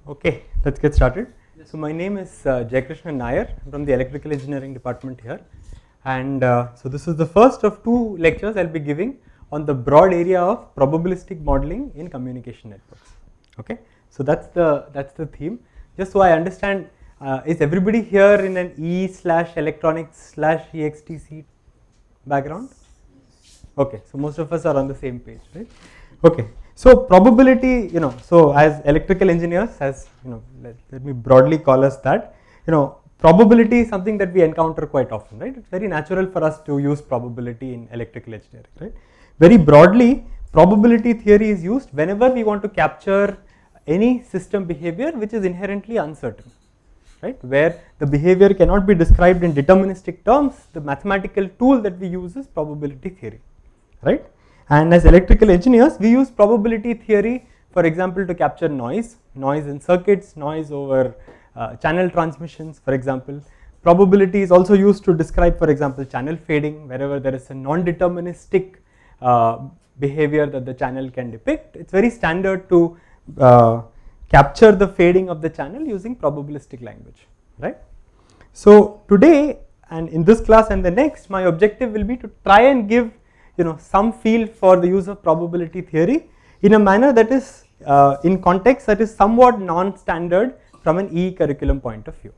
Okay, let's get started. So my name is Jayakrishnan Nair from the Electrical Engineering Department here, and so this is the first of two lectures I'll be giving on the broad area of probabilistic modeling in communication networks. Okay, so that's the theme. Just so I understand, is everybody here in an E/electronics/EXTC background? Okay, so most of us are on the same page, right? Okay, so probability, so as electrical engineers, let me broadly call us that, probability is something that we encounter quite often, right? It's very natural for us to use probability in electrical engineering, right? Very broadly, probability theory is used whenever we want to capture any system behavior which is inherently uncertain, right? Where the behavior cannot be described in deterministic terms, the mathematical tool that we use is probability theory, right? And as electrical engineers, we use probability theory, for example, to capture noise in circuits, noise over channel transmissions, for example. Probability is also used to describe, for example, channel fading, wherever there is a non-deterministic behavior that the channel can depict. It's very standard to capture the fading of the channel using probabilistic language, right? So today and in this class and the next, my objective will be to try and give some feel for the use of probability theory in a manner that is in context that is somewhat non-standard from an EE curriculum point of view.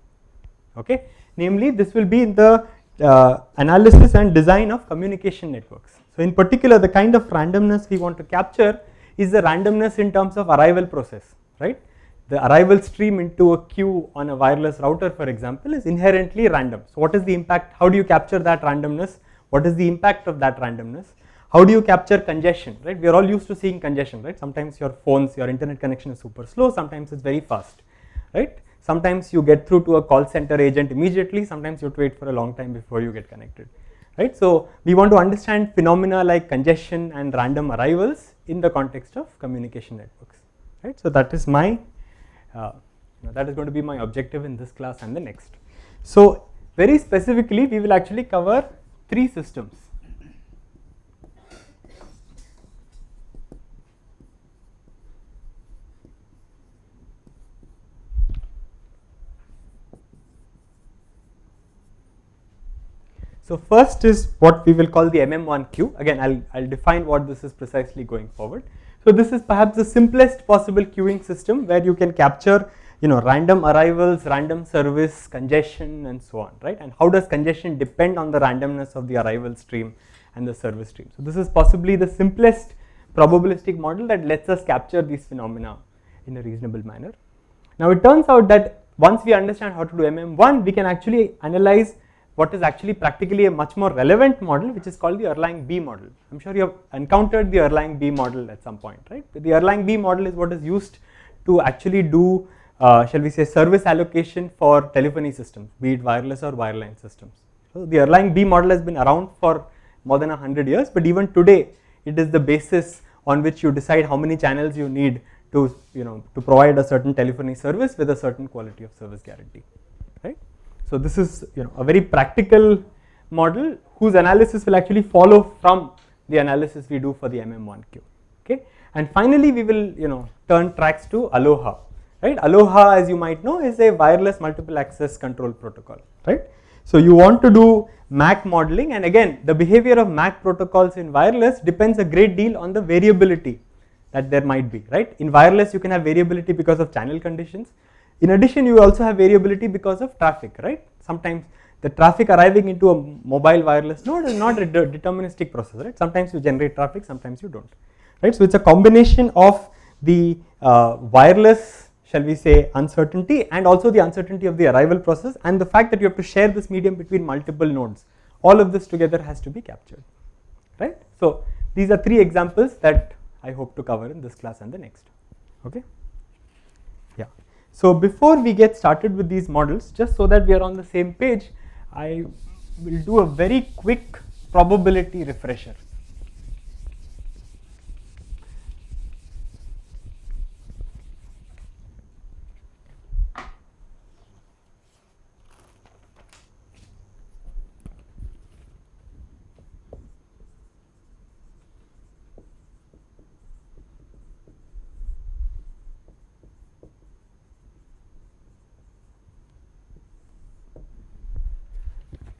Okay, namely this will be in the analysis and design of communication networks. So in particular, the kind of randomness we want to capture is the randomness in terms of arrival process, right? The arrival stream into a queue on a wireless router, for example, is inherently random. So what is the impact? How do you capture that randomness? What is the impact of that randomness? How do you capture congestion, right? We are all used to seeing congestion, right? Sometimes your internet connection is super slow, sometimes it's very fast, right? Sometimes you get through to a call center agent immediately, sometimes you have to wait for a long time before you get connected, right? So we want to understand phenomena like congestion and random arrivals in the context of communication networks, right? So that is my, that is going to be my objective in this class and the next. So very specifically, we will actually cover three systems. So first is what we will call the MM1Q. Again, I'll define what this is precisely going forward. So this is perhaps the simplest possible queuing system where you can capture random arrivals, random service, congestion, and so on, right? And how does congestion depend on the randomness of the arrival stream and the service stream? So this is possibly the simplest probabilistic model that lets us capture these phenomena in a reasonable manner. Now it turns out that once we understand how to do MM1, we can actually analyze what is actually practically a much more relevant model, which is called the Erlang-B model. I'm sure you have encountered the Erlang-B model at some point, right? The Erlang-B model is what is used to actually do, shall we say, service allocation for telephony systems, be it wireless or wireline systems. So the Erlang-B model has been around for more than 100 years, but even today, it is the basis on which you decide how many channels you need to, to provide a certain telephony service with a certain quality of service guarantee, right? So this is a very practical model whose analysis will actually follow from the analysis we do for the MM1Q. Okay, and finally we will turn tracks to Aloha. Right, Aloha, as you might know, is a wireless multiple access control protocol. Right, so you want to do MAC modeling, and again the behavior of MAC protocols in wireless depends a great deal on the variability that there might be. Right, in wireless you can have variability because of channel conditions. In addition, you also have variability because of traffic, right? Sometimes the traffic arriving into a mobile wireless node is not a deterministic process, right? Sometimes you generate traffic, sometimes you don't, right? So it's a combination of the wireless, shall we say, uncertainty and also the uncertainty of the arrival process and the fact that you have to share this medium between multiple nodes. All of this together has to be captured, right? So these are three examples that I hope to cover in this class and the next, okay? Yeah. So before we get started with these models, just so that we are on the same page, I will do a very quick probability refresher.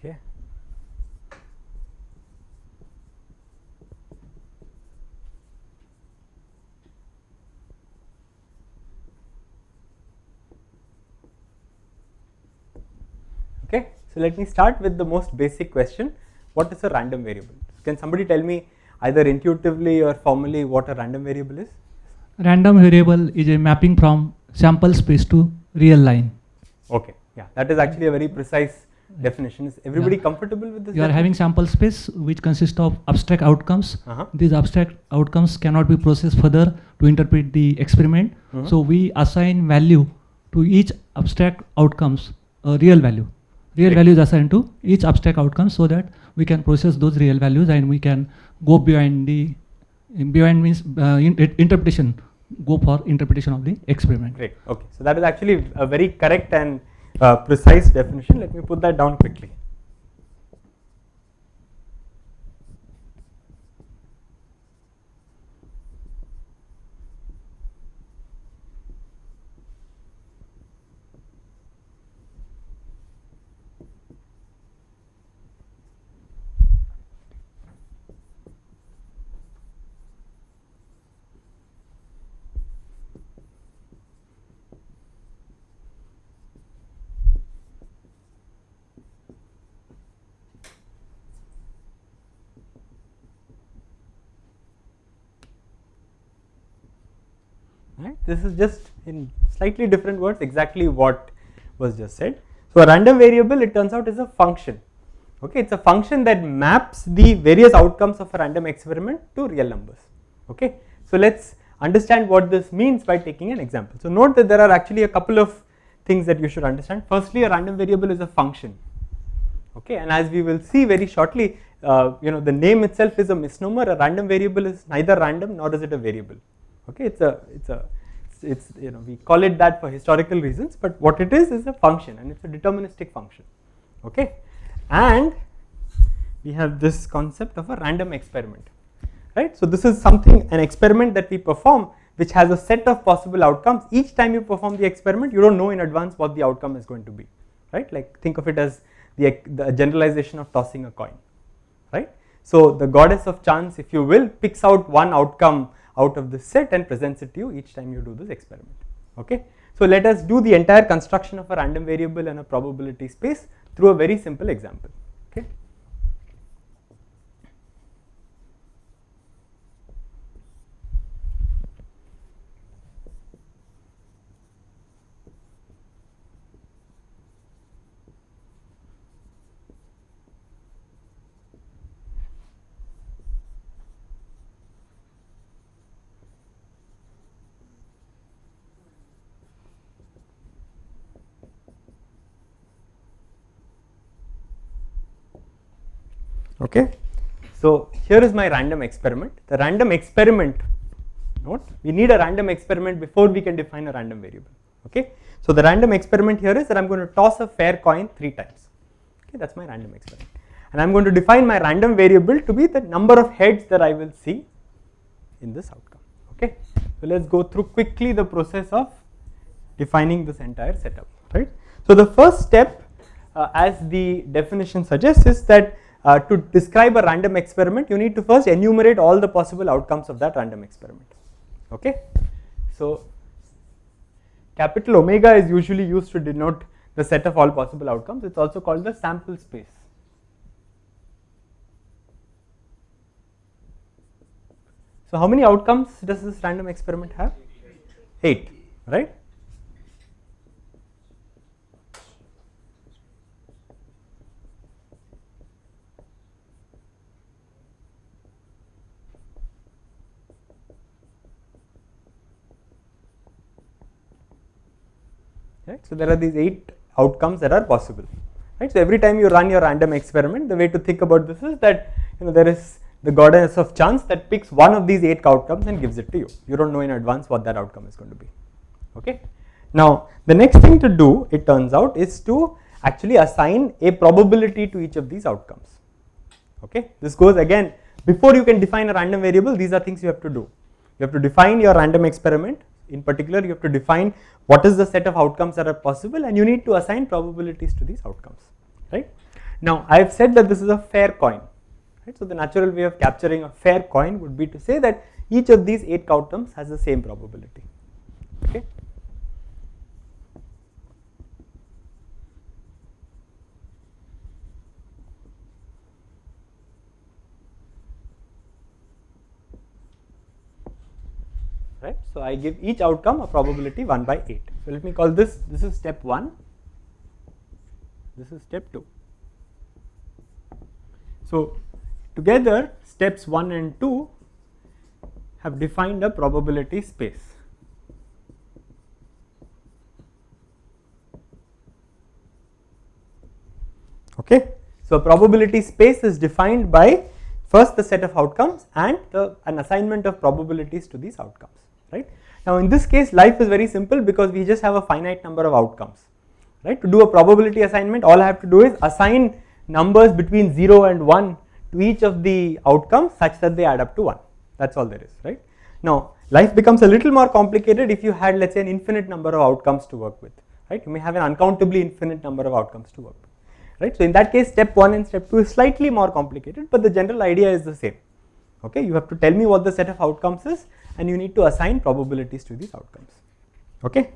Okay. Okay, so let me start with the most basic question. What is a random variable? Can somebody tell me either intuitively or formally what a random variable is? Random variable is a mapping from sample space to real line. Okay, yeah, that is actually a very precise definition. Is everybody comfortable with this? You are having sample space which consists of abstract outcomes. Uh-huh. These abstract outcomes cannot be processed further to interpret the experiment. So we assign value to each abstract outcomes, a real value. Real values assigned to each abstract outcome so that we can process those real values and we can go beyond means interpretation, go for interpretation of the experiment. Great. Okay, so that is actually a very correct and precise definition. Let me put that down quickly. Right? This is just in slightly different words exactly what was just said. So a random variable, it turns out, is a function. Okay, it's a function that maps the various outcomes of a random experiment to real numbers. Okay, so let's understand what this means by taking an example. So note that there are actually a couple of things that you should understand. Firstly, a random variable is a function. Okay, and as we will see very shortly, the name itself is a misnomer. A random variable is neither random nor is it a variable. Okay, it's we call it that for historical reasons, but what it is a function, and it's a deterministic function. Okay, and we have this concept of a random experiment, right? So this is an experiment that we perform which has a set of possible outcomes. Each time you perform the experiment, you don't know in advance what the outcome is going to be, right? Like think of it as the generalization of tossing a coin, right? So the goddess of chance, if you will, picks out one outcome out of this set and presents it to you each time you do this experiment. Okay, so let us do the entire construction of a random variable and a probability space through a very simple example. Okay. Okay, so here is my random experiment. The random experiment, note, we need a random experiment before we can define a random variable. Okay, so the random experiment here is that I'm going to toss a fair coin 3 times. Okay, that's my random experiment, and I'm going to define my random variable to be the number of heads that I will see in this outcome. Okay, so let's go through quickly the process of defining this entire setup. Right. So the first step, as the definition suggests, is that to describe a random experiment, you need to first enumerate all the possible outcomes of that random experiment. Okay, so capital omega is usually used to denote the set of all possible outcomes. It's also called the sample space. So how many outcomes does this random experiment have? 8, right? Right? So there are these 8 outcomes that are possible. Right? So every time you run your random experiment, the way to think about this is that there is the goddess of chance that picks one of these 8 outcomes and gives it to you. You don't know in advance what that outcome is going to be. Okay. Now the next thing to do, it turns out, is to actually assign a probability to each of these outcomes. Okay. This goes again, before you can define a random variable, these are things you have to do. You have to define your random experiment. In particular, you have to define what is the set of outcomes that are possible, and you need to assign probabilities to these outcomes, right? Now I have said that this is a fair coin, right? So the natural way of capturing a fair coin would be to say that each of these 8 outcomes has the same probability. Okay. Right. So I give each outcome a probability 1 by 8. So let me call this is step 1, this is step 2. So together steps 1 and 2 have defined a probability space. Okay. So a probability space is defined by first the set of outcomes and an assignment of probabilities to these outcomes. Right. Now in this case life is very simple because we just have a finite number of outcomes. Right. To do a probability assignment, all I have to do is assign numbers between 0 and 1 to each of the outcomes such that they add up to 1. That's all there is. Right. Now life becomes a little more complicated if you had, let's say, an infinite number of outcomes to work with. Right. You may have an uncountably infinite number of outcomes to work with. Right. So in that case step 1 and step 2 is slightly more complicated, but the general idea is the same. Okay. You have to tell me what the set of outcomes is and you need to assign probabilities to these outcomes. Okay.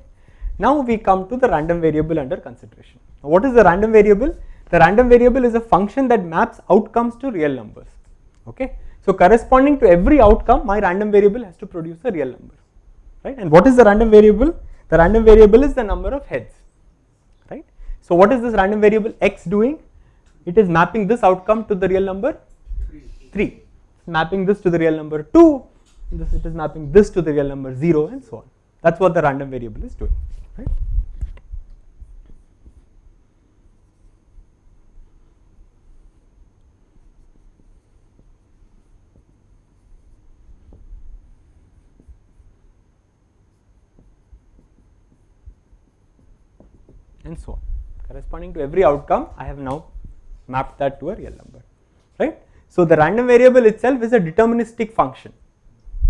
Now we come to the random variable under consideration. Now what is the random variable? The random variable is a function that maps outcomes to real numbers. Okay. So corresponding to every outcome, my random variable has to produce a real number. Right. And what is the random variable? The random variable is the number of heads. Right. So what is this random variable x doing? It is mapping this outcome to the real number 3. Mapping this to the real number 2. It is mapping this to the real number 0 and so on. That's what the random variable is doing. Right. And so on. Corresponding to every outcome, I have now mapped that to a real number. Right. So the random variable itself is a deterministic function.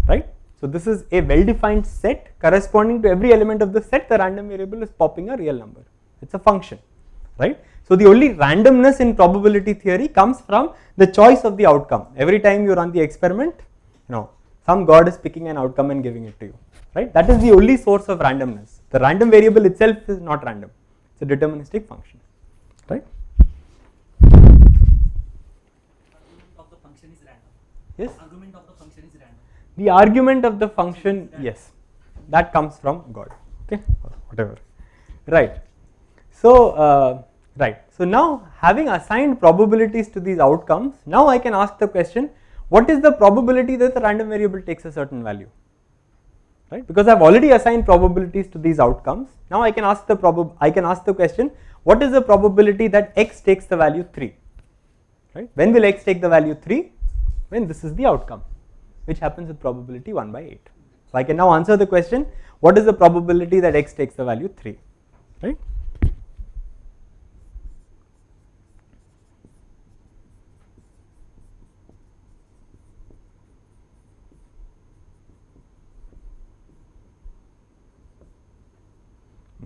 Right. So this is a well-defined set. Corresponding to every element of the set, the random variable is popping a real number. It's a function. Right. So the only randomness in probability theory comes from the choice of the outcome. Every time you run the experiment, some god is picking an outcome and giving it to you. Right. That is the only source of randomness. The random variable itself is not random. It's a deterministic function. Right. Of the function is random. Yes. Argument of the function is random. The argument of the function, yes, that comes from God. Okay, or whatever. Right. So So now having assigned probabilities to these outcomes, now I can ask the question: what is the probability that the random variable takes a certain value? Right. Because I have already assigned probabilities to these outcomes. Now I can ask the question: what is the probability that x takes the value 3? Right. When will x take the value 3? When this is the outcome, which happens with probability 1 by 8. So I can now answer the question: what is the probability that x takes the value 3? Right.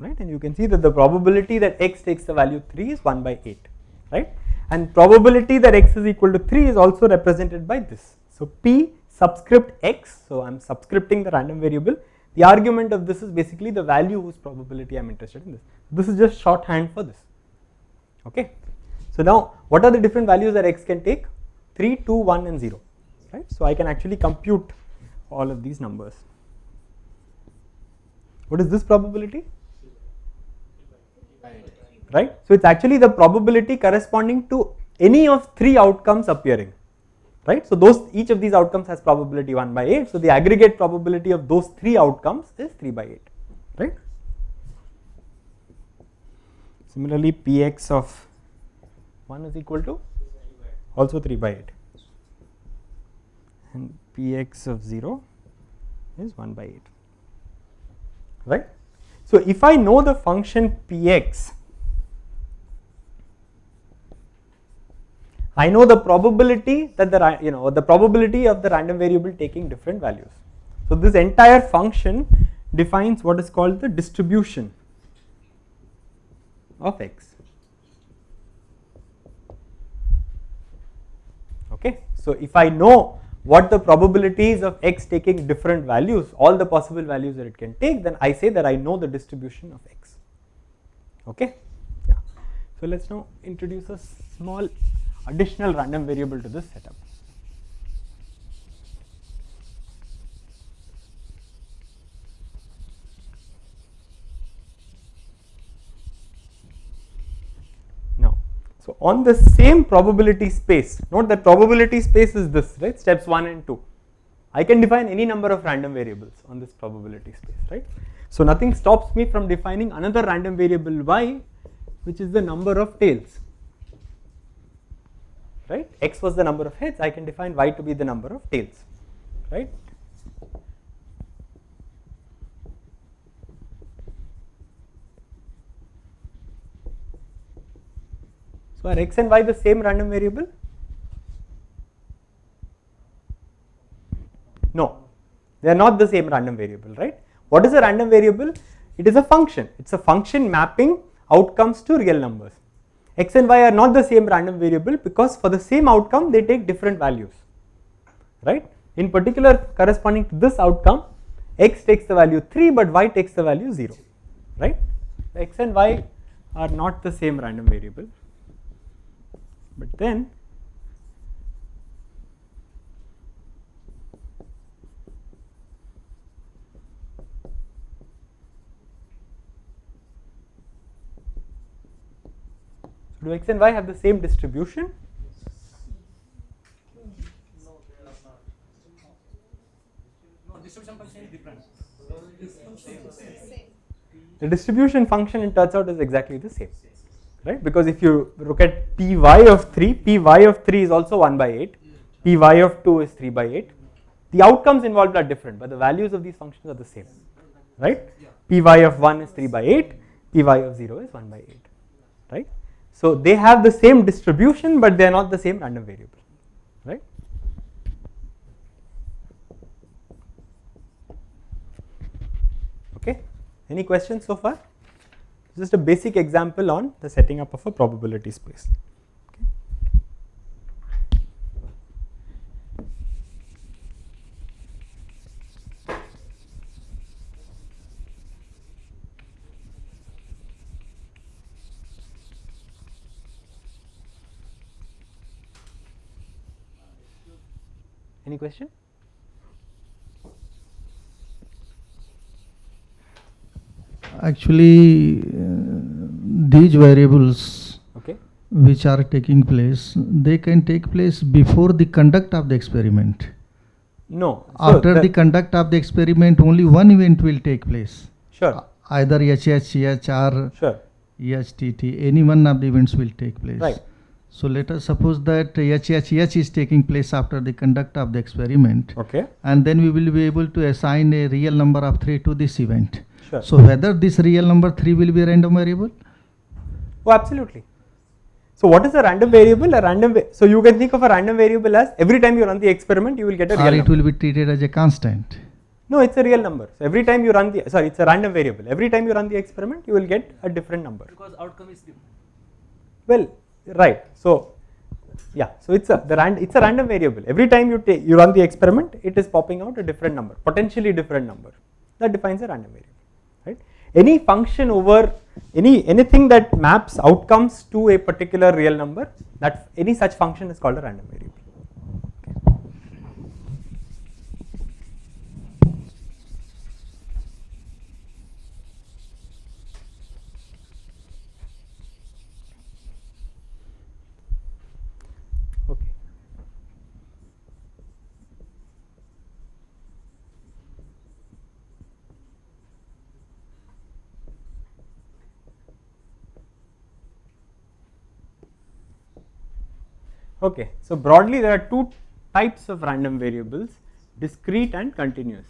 Right, and you can see that the probability that x takes the value 3 is 1 by 8, right? And probability that x is equal to 3 is also represented by this. So p subscript x, so I am subscripting the random variable. The argument of this is basically the value whose probability I am interested in this. This is just shorthand for this. Okay. So now what are the different values that x can take? 3, 2, 1 and 0, right? So I can actually compute all of these numbers. What is this probability? Right. So it's actually the probability corresponding to any of 3 outcomes appearing. Right. So each of these outcomes has probability 1 by 8. So the aggregate probability of those 3 outcomes is 3 by 8. Right. Similarly, px of 1 is equal to also 3 by 8, and px of 0 is 1 by 8. Right. So if I know the function px, I know the probability that the probability of the random variable taking different values. So this entire function defines what is called the distribution of x. Okay, so if I know what the probabilities of x taking different values, all the possible values that it can take, then I say that I know the distribution of x. Okay, yeah. So let's now introduce a small additional random variable to this setup. Now, so on the same probability space, note that probability space is this, right? Steps 1 and 2. I can define any number of random variables on this probability space, right? So nothing stops me from defining another random variable y, which is the number of tails, right? X was the number of heads, I can define y to be the number of tails, right? So are x and y the same random variable? No, they are not the same random variable, right? What is a random variable? It is a function. It's a function mapping outcomes to real numbers. X and y are not the same random variable because for the same outcome they take different values, right? In particular, corresponding to this outcome, x takes the value 3 but y takes the value 0, right? X and y are not the same random variable, but then do x and y have the same distribution? No, distribution function is different. The distribution function, it turns out, is exactly the same, right? Because if you look at py of 3, py of 3 is also 1 by 8, py of 2 is 3 by 8. The outcomes involved are different, but the values of these functions are the same, right? Py of 1 is 3 by 8, py of 0 is 1 by 8, right? So they have the same distribution, but they are not the same random variable, right? Okay, any questions so far? Just a basic example on the setting up of a probability space. Okay. Any question? Actually, these variables Okay. which are taking place, they can take place before the conduct of the experiment. No. After the conduct of the experiment, only one event will take place. Sure. Either HH, or Sure. HTT, any one of the events will take place. Right. So let us suppose that HH is taking place after the conduct of the experiment, Okay. and then we will be able to assign a real number of 3 to this event. Sure. So whether this real number 3 will be a random variable? Oh, absolutely. So what is a random variable? So you can think of a random variable as every time you run the experiment, you will get a real Or it number. will be treated as a constant? No, it's a real number. So every time you run the, sorry, it's a random variable. Every time you run the experiment, you will get a different number. Because outcome is different. Well, right. So yeah, so it's a random variable. Every time you run the experiment, it is popping out a different number, potentially different number. That defines a random variable, right? Any function over anything that maps outcomes to a particular real number, that any such function is called a random variable. Okay. Okay, so broadly there are two types of random variables, discrete and continuous.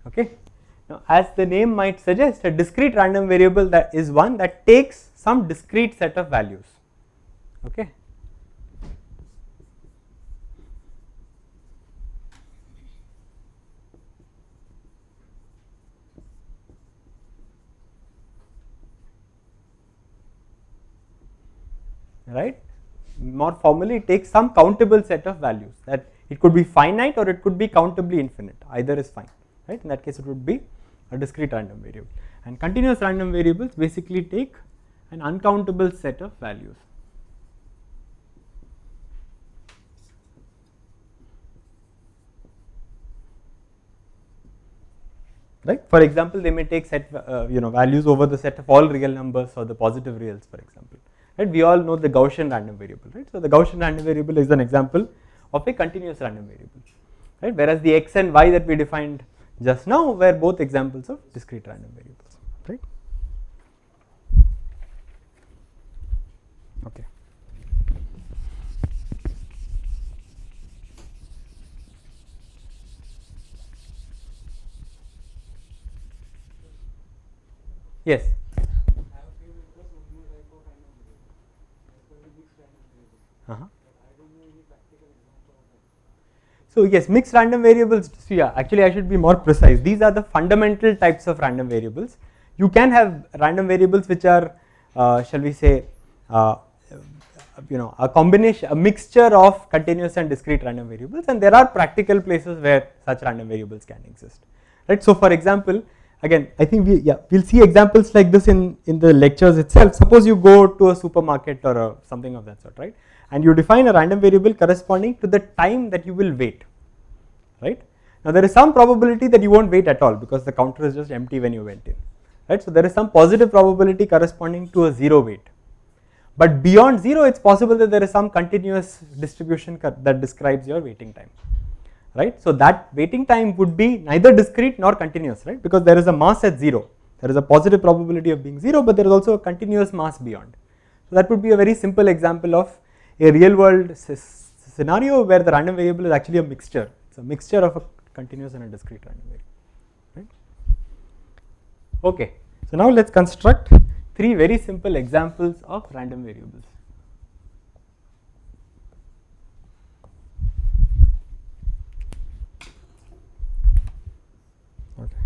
Okay, now as the name might suggest, a discrete random variable that is one that takes some discrete set of values. Okay. right? More formally, it takes some countable set of values, that it could be finite or it could be countably infinite, either is fine, right? In that case, it would be a discrete random variable. And continuous random variables basically take an uncountable set of values. Right? For example, they may take set values over the set of all real numbers or the positive reals, for example. Right? We all know the Gaussian random variable, right? So the Gaussian random variable is an example of a continuous random variable, right? Whereas the x and y that we defined just now were both examples of discrete random variables, right? Okay. Yes. So yes, mixed random variables. So yeah, actually I should be more precise. These are the fundamental types of random variables. You can have random variables which are, shall we say, a combination, a mixture of continuous and discrete random variables, and there are practical places where such random variables can exist, right? So for example, again, I think we'll see examples like this in the lectures itself. Suppose you go to a supermarket or something of that sort, right? And you define a random variable corresponding to the time that you will wait, right? Now there is some probability that you won't wait at all because the counter is just empty when you went in, right? So there is some positive probability corresponding to a zero wait. But beyond 0, it's possible that there is some continuous distribution that describes your waiting time, right? So that waiting time would be neither discrete nor continuous, right? Because there is a mass at 0. There is a positive probability of being 0, but there is also a continuous mass beyond. So that would be a very simple example of a real world scenario where the random variable is actually a mixture. It's a mixture of a continuous and a discrete random variable, right? Okay, so now let's construct 3 very simple examples of random variables. Okay.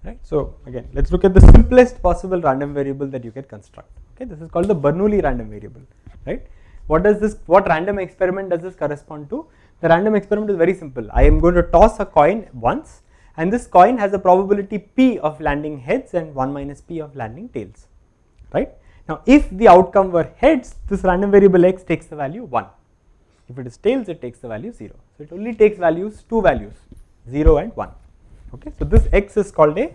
Right. So again, let's look at the simplest possible random variable that you can construct. Okay, this is called the Bernoulli random variable, right? What random experiment does this correspond to? The random experiment is very simple. I am going to toss a coin once, and this coin has a probability p of landing heads and 1 minus p of landing tails, right? Now, if the outcome were heads, this random variable x takes the value 1. If it is tails, it takes the value 0. So it only takes two values, 0 and 1. Okay, so this x is called a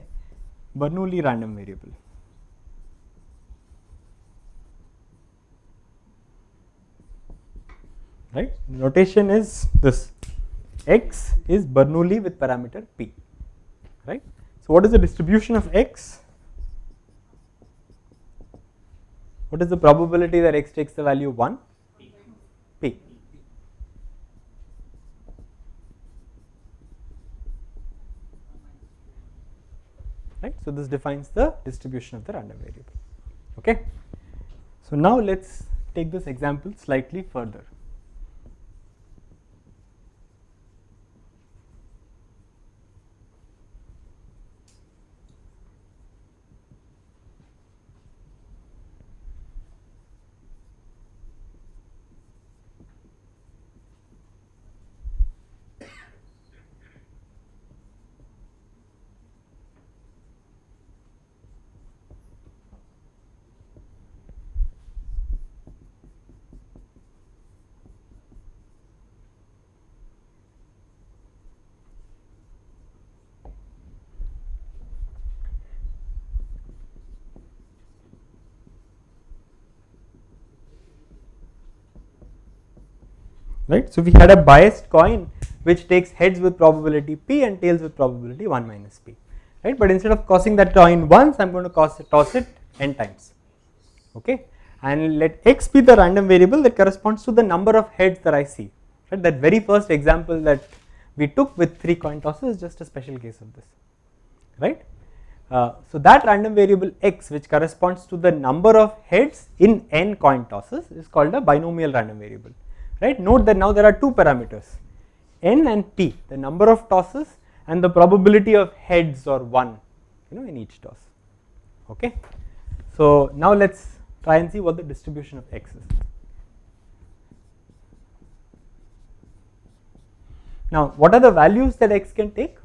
Bernoulli random variable. Right? The notation is this: x is Bernoulli with parameter p. Right? So what is the distribution of x? What is the probability that x takes the value 1? P. Right? So this defines the distribution of the random variable. Okay. So now let's take this example slightly further. right? So we had a biased coin which takes heads with probability p and tails with probability 1 minus p, right? But instead of tossing that coin once, I am going to toss it n times, okay? And let x be the random variable that corresponds to the number of heads that I see, right? That very first example that we took with 3 coin tosses is just a special case of this, right? So that random variable x, which corresponds to the number of heads in n coin tosses, is called a binomial random variable, right? Note that now there are 2 parameters, n and p, the number of tosses and the probability of heads or 1, in each toss, okay? So now let's try and see what the distribution of x is. Now what are the values that x can take?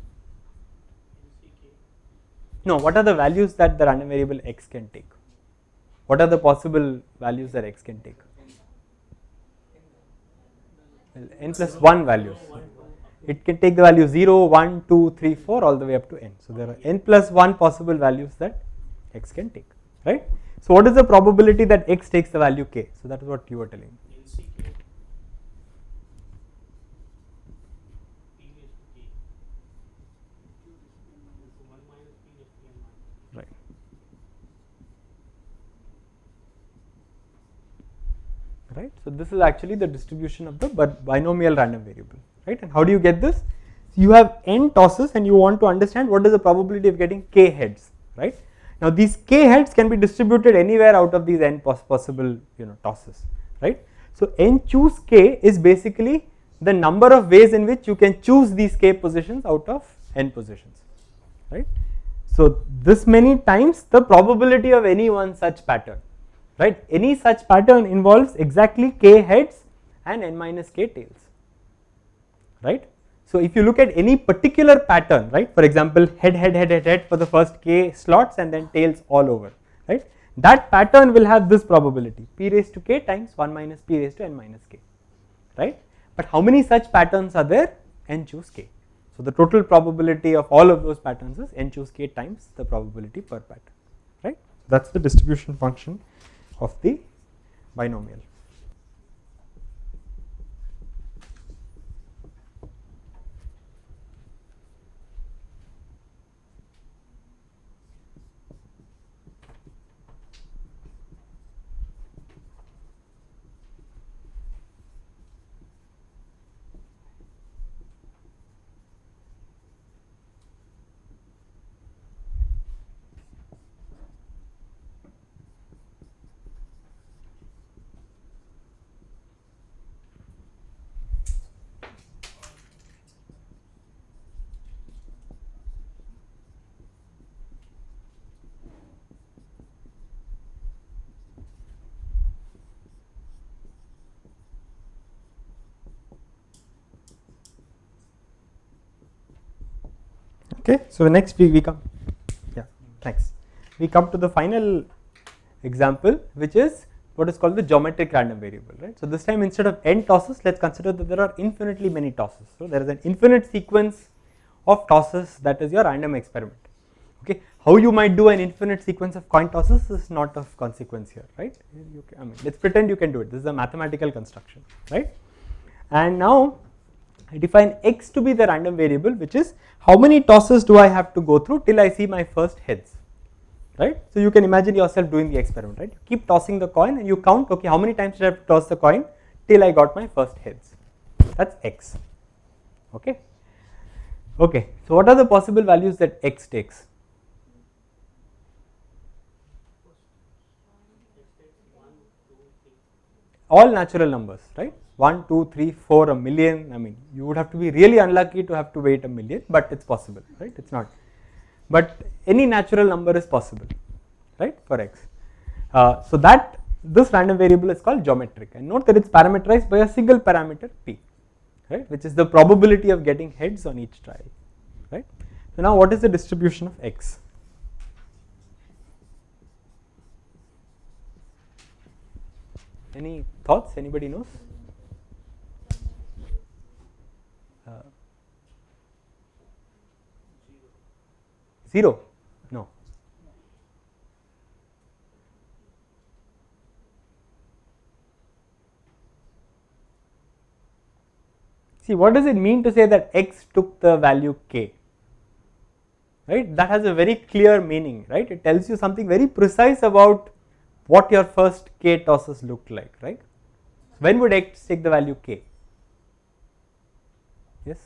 No, what are the values that the random variable x can take? What are the possible values that x can take? Well, n plus 1 values. It can take the value 0, 1, 2, 3, 4 all the way up to n. So there are n plus 1 possible values that x can take, right? So what is the probability that x takes the value k? So that is what you were telling me. Right. Right. So this is actually the distribution of the binomial random variable, right? And how do you get this? You have n tosses and you want to understand what is the probability of getting k heads, right? Now these k heads can be distributed anywhere out of these n possible tosses, right? So n choose k is basically the number of ways in which you can choose these k positions out of n positions, right? So this many times the probability of any one such pattern, right? Any such pattern involves exactly k heads and n minus k tails, right? So if you look at any particular pattern, right, for example head for the first k slots and then tails all over, right, that pattern will have this probability p raised to k times 1 minus p raised to n minus k, right? But how many such patterns are there? N choose k. So the total probability of all of those patterns is n choose k times the probability per pattern, right? That's the distribution function of the binomial. Okay, so next we come, thanks. We come to the final example, which is what is called the geometric random variable, right? So this time instead of n tosses, let's consider that there are infinitely many tosses. So there is an infinite sequence of tosses that is your random experiment. Okay, how you might do an infinite sequence of coin tosses is not of consequence here, right? I mean, let's pretend you can do it. This is a mathematical construction, right? And now I define x to be the random variable, which is how many tosses do I have to go through till I see my first heads, right? So you can imagine yourself doing the experiment, right? You keep tossing the coin and you count, okay, how many times did I have to toss the coin till I got my first heads? That's x, okay? Okay, so what are the possible values that x takes? All natural numbers, right? 1, 2, 3, 4, a million. I mean, you would have to be really unlucky to have to wait a million, but it's possible, right? It's not. But any natural number is possible, right, for x. So that this random variable is called geometric, and note that it's parameterized by a single parameter p, right, which is the probability of getting heads on each trial, right? So now what is the distribution of x? Any thoughts? Anybody knows? 0? No. See, what does it mean to say that x took the value k? Right, that has a very clear meaning, right? It tells you something very precise about what your first k tosses looked like, right? When would x take the value k? Yes?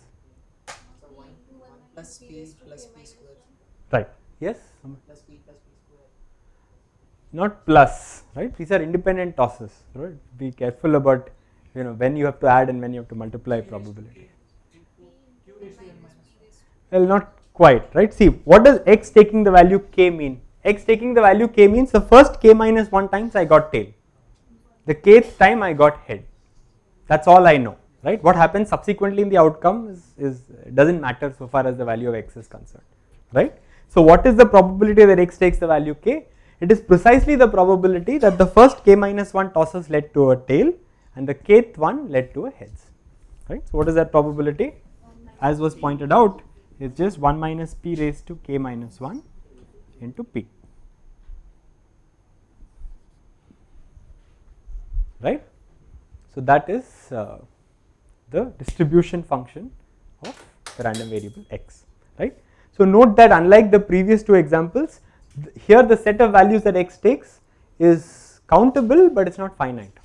So 1 plus p square. Right. Yes? Plus p square. Not plus, right? These are independent tosses, right? Be careful about, when you have to add and when you have to multiply probability. Well, not quite, right? See, what does x taking the value k mean? X taking the value k means the first k minus 1 times I got tail. The kth time I got head. That's all I know, right? What happens subsequently in the outcome doesn't matter so far as the value of x is concerned, right? So what is the probability that x takes the value k? It is precisely the probability that the first k minus 1 tosses led to a tail and the kth one led to a heads, right? So what is that probability? As was pointed out, it's just 1 minus p raised to k minus 1 into p, right? So that is the distribution function of the random variable x, right? So note that unlike the previous two examples, here the set of values that x takes is countable, but it's not finite,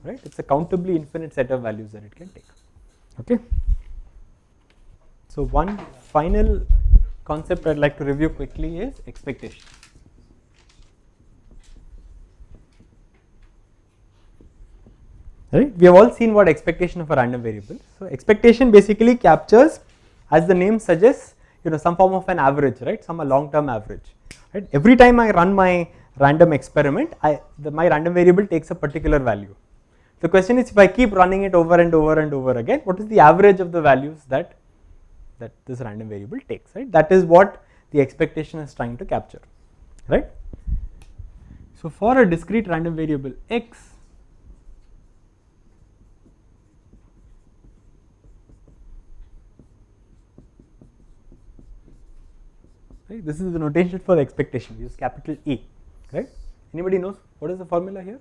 right? It's a countably infinite set of values that it can take. Okay. So one final concept I'd like to review quickly is expectation. Right? We have all seen what expectation of a random variable. So expectation basically captures, as the name suggests, some form of an average, right? Some long-term average. Right? Every time I run my random experiment, my random variable takes a particular value. The question is, if I keep running it over and over and over again, what is the average of the values that this random variable takes, right? That is what the expectation is trying to capture, right? So for a discrete random variable x, right, this is the notation for the expectation. We use capital E, right? Anybody knows what is the formula here?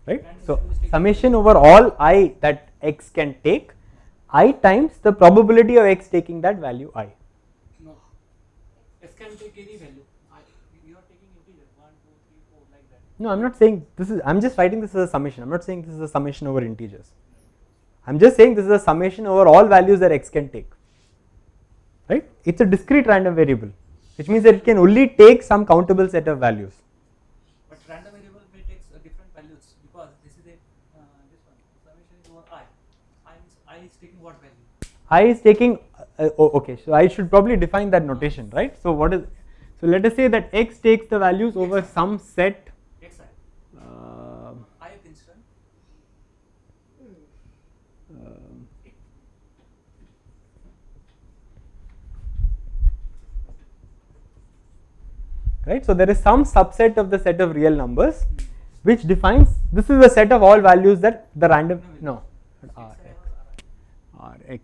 Right? So summation over all I that x can take, I times the probability of x taking that value I. No, x can take any value. You are taking integer 1, 2, 3, 4 like that. No, I'm not saying this is. I'm just writing this as a summation. I'm not saying this is a summation over integers. I'm just saying this is a summation over all values that x can take. Right? It's a discrete random variable, which means that it can only take some countable set of values. But random variable may take different values because this is this one summation is over I. I is taking what value? I is taking. Okay, so I should probably define that notation, right? So what is? So let us say that x takes the values over some set. Xi. Ith instant. Right, so there is some subset of the set of real numbers which defines, this is the set of all values that the random, no, Rx,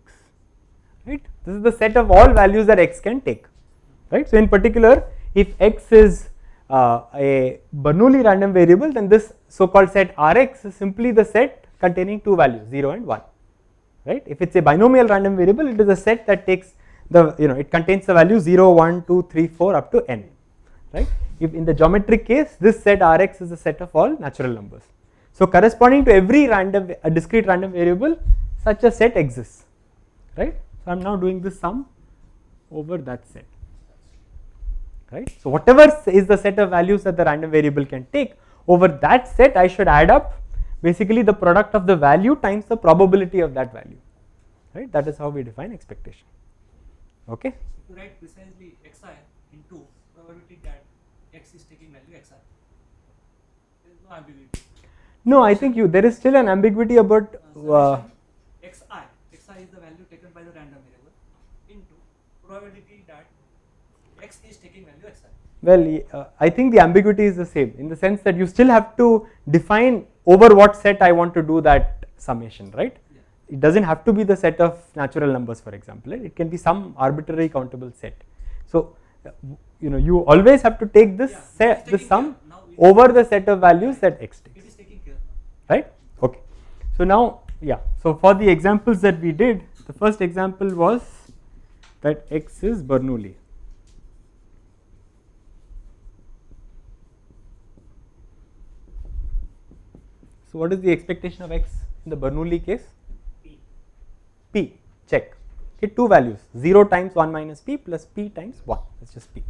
right, this is the set of all values that x can take, right. So in particular, if x is a Bernoulli random variable, then this so called set Rx is simply the set containing two values 0 and 1, right. If it's a binomial random variable, it is a set that takes the, it contains the value 0, 1, 2, 3, 4 up to n. Right? If in the geometric case, this set Rx is a set of all natural numbers. So corresponding to every discrete random variable, such a set exists, right? So I am now doing this sum over that set, right? So whatever is the set of values that the random variable can take, over that set I should add up basically the product of the value times the probability of that value, right? That is how we define expectation. Okay? To write precisely xi into probability that x is taking value xi. There is no ambiguity. No, I think there is still an ambiguity about xi is the value taken by the random variable into probability that x is taking value xi. Well, I think the ambiguity is the same in the sense that you still have to define over what set I want to do that summation, right? it doesn't have to be the set of natural numbers, for example, right? It can be some arbitrary countable set. So you always have to take this set, the sum over the set of values that x takes. It is taking care. Right? Okay. So now, yeah. So for the examples that we did, the first example was that x is Bernoulli. So what is the expectation of x in the Bernoulli case? P. Check. Okay, two values, 0 times 1 minus p plus p times 1. That's just p.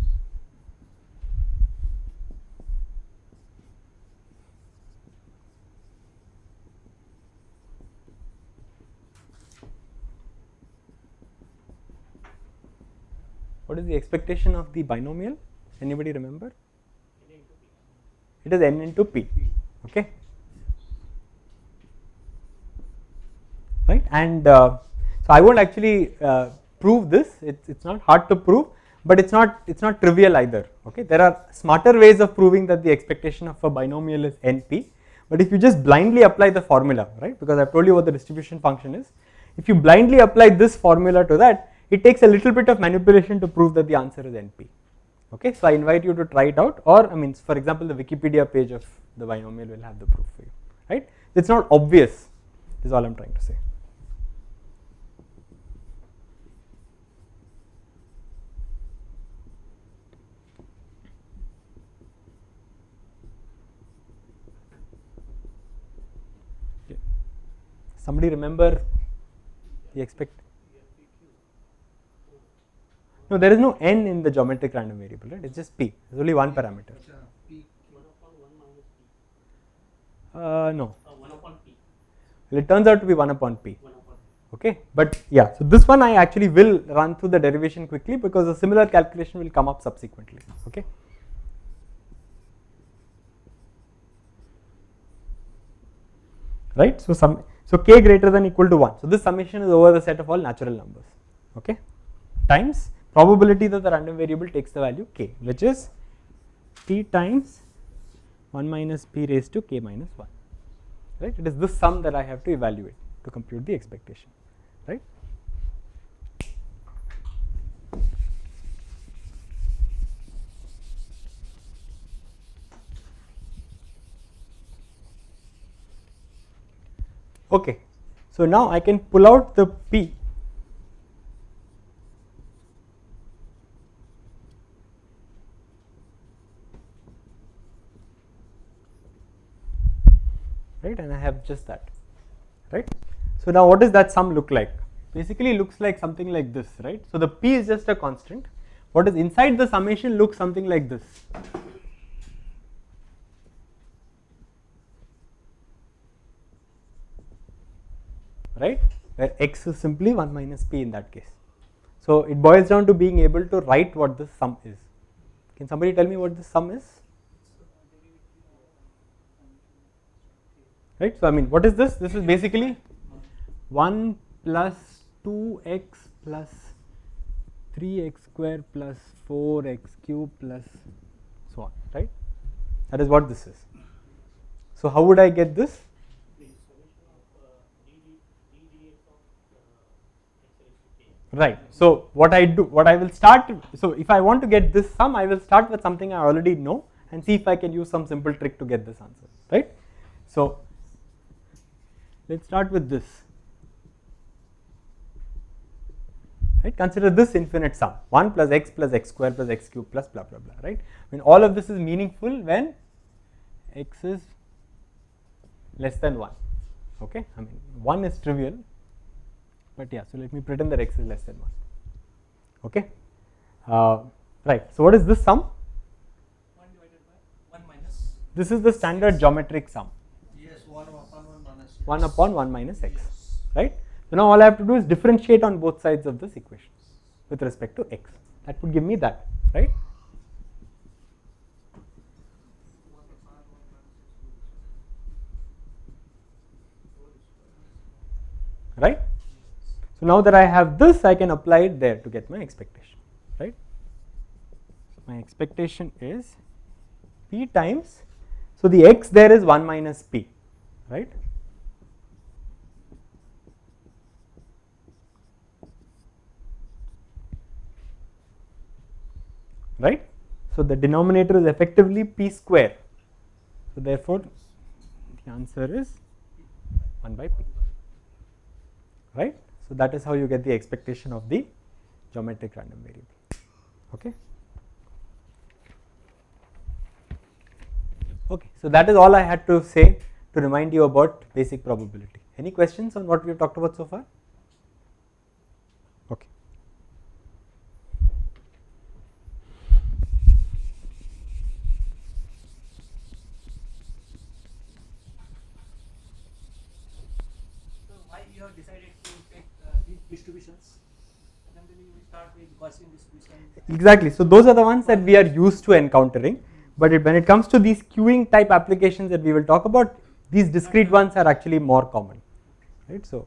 What is the expectation of the binomial? Anybody remember? It is n into p. Okay. Right, and so I won't actually prove this. It's not hard to prove, but it's not trivial either. Okay, there are smarter ways of proving that the expectation of a binomial is np. But if you just blindly apply the formula, right? Because I've told you what the distribution function is. If you blindly apply this formula to that, it takes a little bit of manipulation to prove that the answer is np. Okay, so I invite you to try it out, or I mean, for example, the Wikipedia page of the binomial will have the proof for you. Right? It's not obvious. Is all I'm trying to say. Somebody remember the expect? No, there is no n in the geometric random variable, right? It's just p. There's only one parameter. No. Well, it turns out to be 1 upon p. Okay, but yeah, so this one I actually will run through the derivation quickly because a similar calculation will come up subsequently. Okay. Right, so k greater than equal to 1. So this summation is over the set of all natural numbers. Okay, times probability that the random variable takes the value k, which is p times 1 minus p raised to k minus 1. Right, it is this sum that I have to evaluate to compute the expectation. Right. Okay, so now I can pull out the p. Right, and I have just that. Right. So now what does that sum look like? Basically looks like something like this, right? So the p is just a constant. What is inside the summation looks something like this. Right, where x is simply 1 minus p in that case. So it boils down to being able to write what this sum is. Can somebody tell me what this sum is? Right, so I mean, what is this? This is basically 1 plus 2x plus 3x square plus 4x cube plus so on, right? That is what this is. So how would I get this? Right, so what I will start, so if I want to get this sum, I will start with something I already know and see if I can use some simple trick to get this answer, right? So let's start with this. Right, consider this infinite sum, 1 plus x square plus x cube plus blah blah blah, right? I mean, all of this is meaningful when x is less than 1, okay? I mean, 1 is trivial, but yeah, so let me pretend that x is less than 1, okay? Right, so what is this sum? 1 divided by 1 minus. This is the standard geometric sum. Yes, 1 upon 1 minus. 1 upon 1 minus x, right? So now all I have to do is differentiate on both sides of this equation with respect to x. That would give me that, right? Right? So now that I have this, I can apply it there to get my expectation, right? So my expectation is p times, so the x there is 1 minus p, right? right? So the denominator is effectively p square. So therefore, the answer is 1 by p, right? So that is how you get the expectation of the geometric random variable. Okay. Okay, so that is all I had to say to remind you about basic probability. Any questions on what we have talked about so far? Okay. So why you have decided to take these distributions? Generally we start with Gaussian distribution. Exactly. So those are the ones that we are used to encountering. But when it comes to these queuing type applications that we will talk about, these discrete ones are actually more common, right? So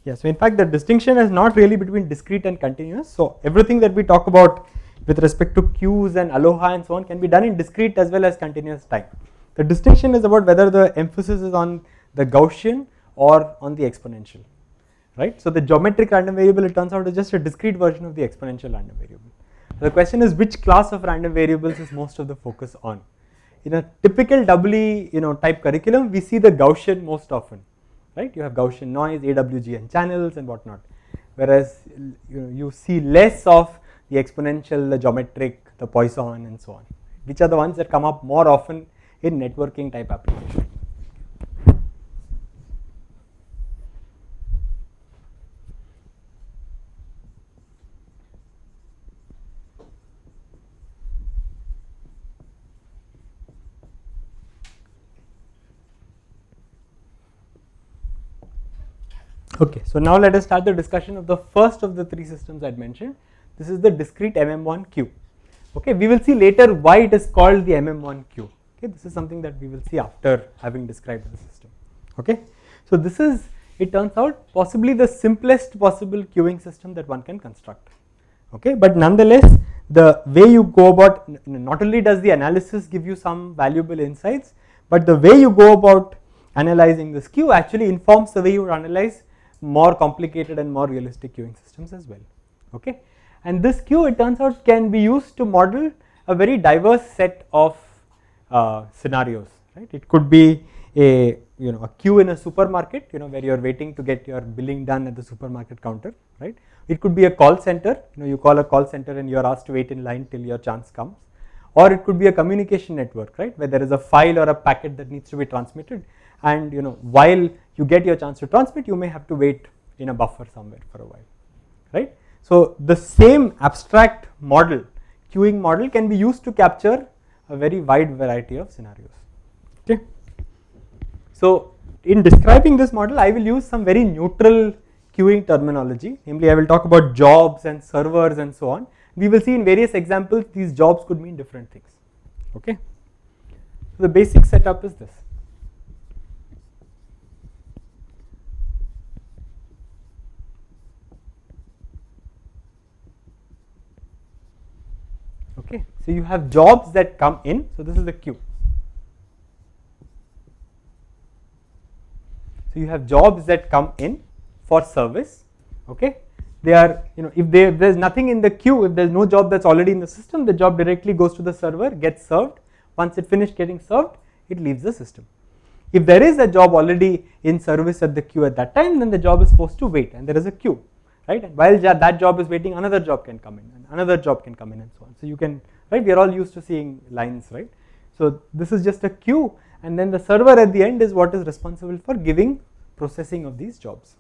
yes, so in fact the distinction is not really between discrete and continuous. So everything that we talk about with respect to queues and aloha and so on can be done in discrete as well as continuous time. The distinction is about whether the emphasis is on the Gaussian or on the exponential, right? So the geometric random variable, it turns out, is just a discrete version of the exponential random variable. So the question is, which class of random variables is most of the focus on? In a typical doubly type curriculum, we see the Gaussian most often, right? You have Gaussian noise, AWGN channels and whatnot, whereas you see less of the exponential, the geometric, the Poisson and so on, which are the ones that come up more often in networking type application. Okay, so now let us start the discussion of the first of the three systems I had mentioned. This is the discrete MM1Q. Okay, we will see later why it is called the MM1Q. Okay, this is something that we will see after having described the system. Okay, so this is, it turns out, possibly the simplest possible queuing system that one can construct. Okay, but nonetheless, the way you go about, not only does the analysis give you some valuable insights, but the way you go about analyzing this queue actually informs the way you analyze more complicated and more realistic queuing systems as well. Okay, and this queue, it turns out, can be used to model a very diverse set of scenarios, right? It could be a a queue in a supermarket, where you are waiting to get your billing done at the supermarket counter, right? It could be a call center, you call a call center and you are asked to wait in line till your chance comes, or it could be a communication network, right, where there is a file or a packet that needs to be transmitted, and while you get your chance to transmit, you may have to wait in a buffer somewhere for a while, right? So the same abstract model, queuing model, can be used to capture a very wide variety of scenarios. Okay, so in describing this model, I will use some very neutral queuing terminology, namely I will talk about jobs and servers and so on. We will see in various examples these jobs could mean different things. Okay, so the basic setup is this. Okay, so you have jobs that come in, so this is the queue. So you have jobs that come in for service. Okay, they are, if there's nothing in the queue, if there's no job that's already in the system, the job directly goes to the server, gets served. Once it finished getting served, it leaves the system. If there is a job already in service at the queue at that time, then the job is supposed to wait, and there is a queue, right? And while that job is waiting, another job can come in, and another job can come in, and so on. So you can, right? We are all used to seeing lines, right? So this is just a queue, and then the server at the end is what is responsible for giving processing of these jobs.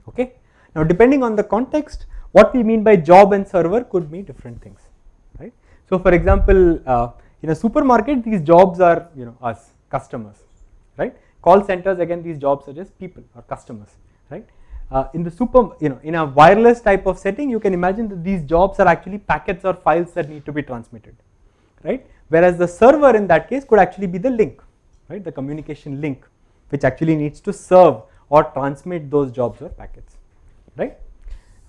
Okay. Now, depending on the context, what we mean by job and server could mean different things, right? So, for example, in a supermarket, these jobs are us, customers, right? Call centers, again, these jobs are just people or customers, right? In the in a wireless type of setting, you can imagine that these jobs are actually packets or files that need to be transmitted, right? Whereas the server in that case could actually be the link, right? The communication link, which actually needs to serve or transmit those jobs or packets, right?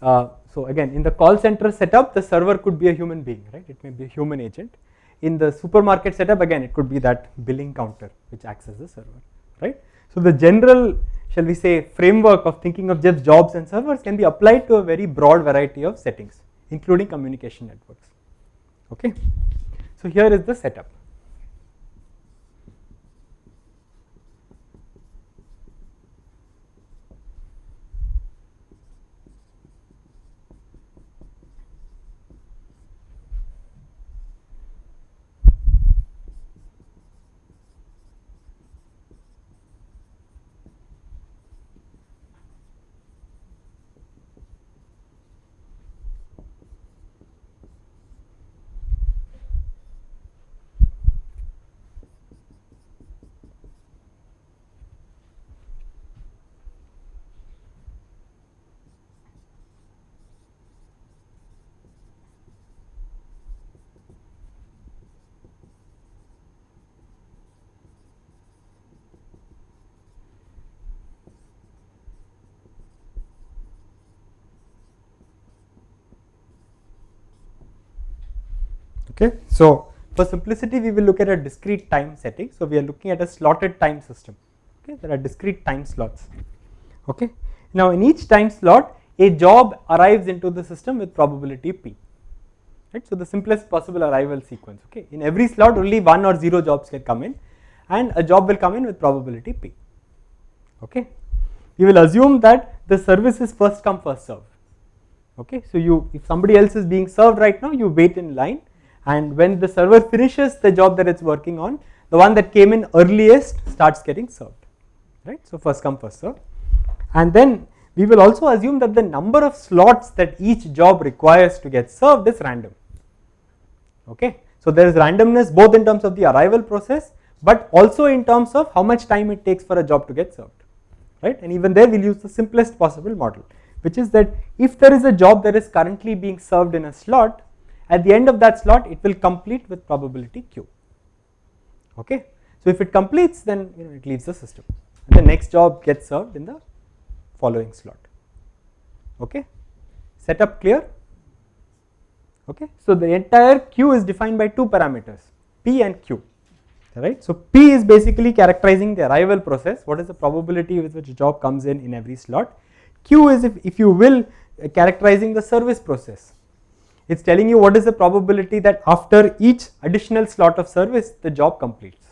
So again, in the call center setup, the server could be a human being, right? It may be a human agent. In the supermarket setup, again, it could be that billing counter which acts as a server, right? So the general, shall we say, framework of thinking of just jobs and servers can be applied to a very broad variety of settings, including communication networks. Okay, so here is the setup. Okay, so for simplicity we will look at a discrete time setting. So we are looking at a slotted time system. Okay, there are discrete time slots. Okay, now in each time slot a job arrives into the system with probability p. Right, so the simplest possible arrival sequence. Okay, in every slot only 1 or 0 jobs can come in, and a job will come in with probability p. Okay, we will assume that the service is first come first served. Okay, so you, if somebody else is being served right now, you wait in line, and when the server finishes the job that it's working on, the one that came in earliest starts getting served, right? So first come first served, and then we will also assume that the number of slots that each job requires to get served is random. Okay, so there is randomness both in terms of the arrival process, but also in terms of how much time it takes for a job to get served, right? And even there we'll use the simplest possible model, which is that if there is a job that is currently being served in a slot, at the end of that slot it will complete with probability q. Okay, so if it completes, then it leaves the system, and the next job gets served in the following slot. Okay, setup clear? Okay, so the entire queue is defined by 2 parameters, p and q, right? So p is basically characterizing the arrival process, what is the probability with which a job comes in every slot. Q is, if you will, characterizing the service process. It's telling you what is the probability that after each additional slot of service the job completes.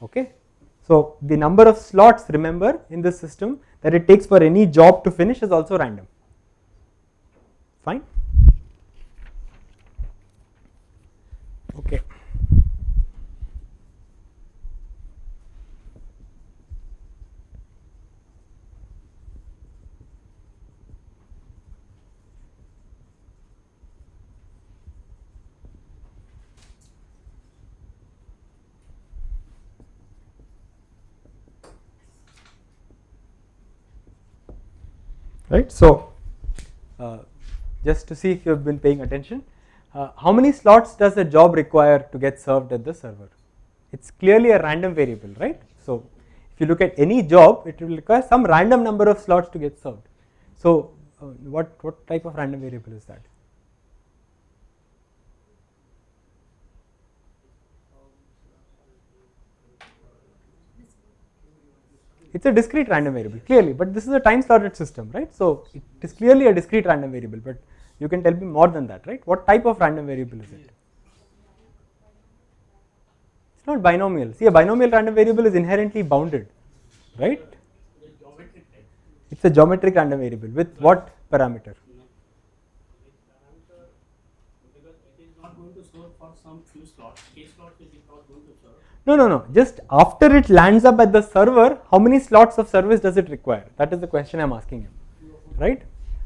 Okay, so the number of slots, remember, in this system that it takes for any job to finish is also random. Fine. Okay. Right, so just to see if you have been paying attention, how many slots does a job require to get served at the server? It's clearly a random variable, right? So if you look at any job, it will require some random number of slots to get served. So what type of random variable is that? It's a discrete random variable, clearly, but this is a time slotted system, right? So it is clearly a discrete random variable, but you can tell me more than that, right? What type of random variable is it? It's not binomial. See, a binomial random variable is inherently bounded, right? It's a geometric random variable with what parameter? Because it is not going to serve for some few slots. K slots it is not going to serve. No. Just after it lands up at the server, how many slots of service does it require? That is the question I am asking you, right?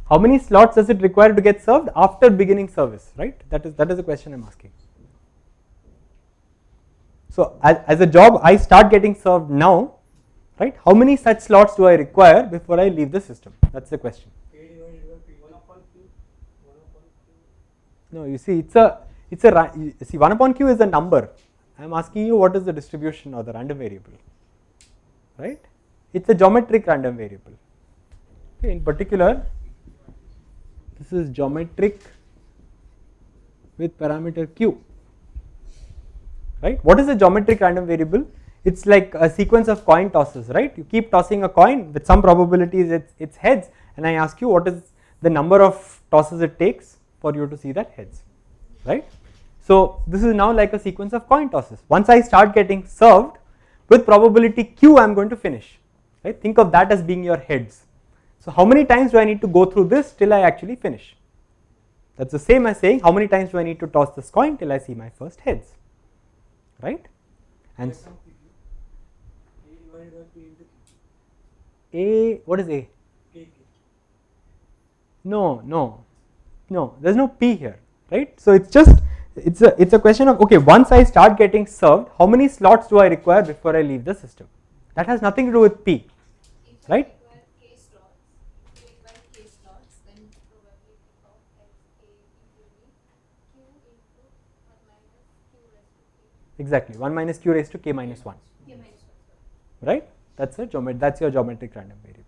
How many slots does it require to get served after beginning service, right? That is the question I am asking. So as a job, I start getting served now, right? How many such slots do I require before I leave the system? That's the question. No, you see, see, 1 upon q is a number. I am asking you what is the distribution or the random variable, right? It's a geometric random variable. Okay, in particular, this is geometric with parameter q. right? What is a geometric random variable? It's like a sequence of coin tosses, right? You keep tossing a coin with some probabilities it's heads, and I ask you what is the number of tosses it takes for you to see that heads, right? So this is now like a sequence of coin tosses. Once I start getting served with probability q, I am going to finish, right? Think of that as being your heads. So how many times do I need to go through this till I actually finish? That's the same as saying how many times do I need to toss this coin till I see my first heads, right? And A, what is A? No, there's no P here, right? So it's just, it's a question of, okay, once I start getting served, how many slots do I require before I leave the system? That has nothing to do with P, right? Exactly, 1 minus q raised to k minus 1, right? That's your geometric random variable,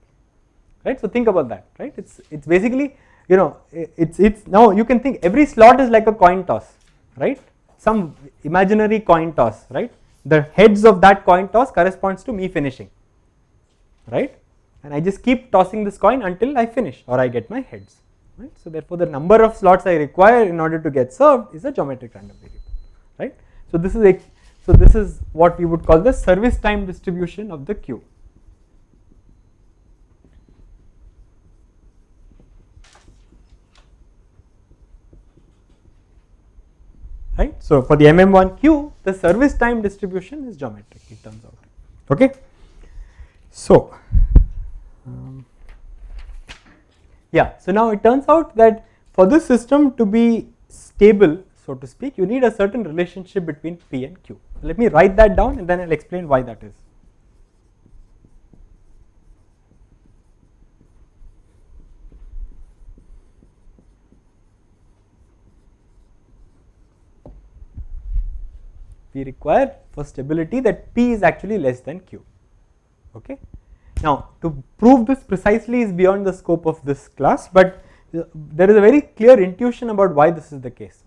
right? So think about that, right? It's basically, you know, it's now you can think every slot is like a coin toss, right? Some imaginary coin toss, right? The heads of that coin toss corresponds to me finishing, right? And I just keep tossing this coin until I finish or I get my heads, right? So therefore the number of slots I require in order to get served is a geometric random variable, right? So this is what we would call the service time distribution of the queue. Right. So for the MM1 queue, the service time distribution is geometric, it turns out. Okay. So yeah. So now it turns out that for this system to be stable, so to speak, you need a certain relationship between P and Q. Let me write that down and then I'll explain why that is. We require for stability that P is actually less than Q. Okay. Now to prove this precisely is beyond the scope of this class, but there is a very clear intuition about why this is the case.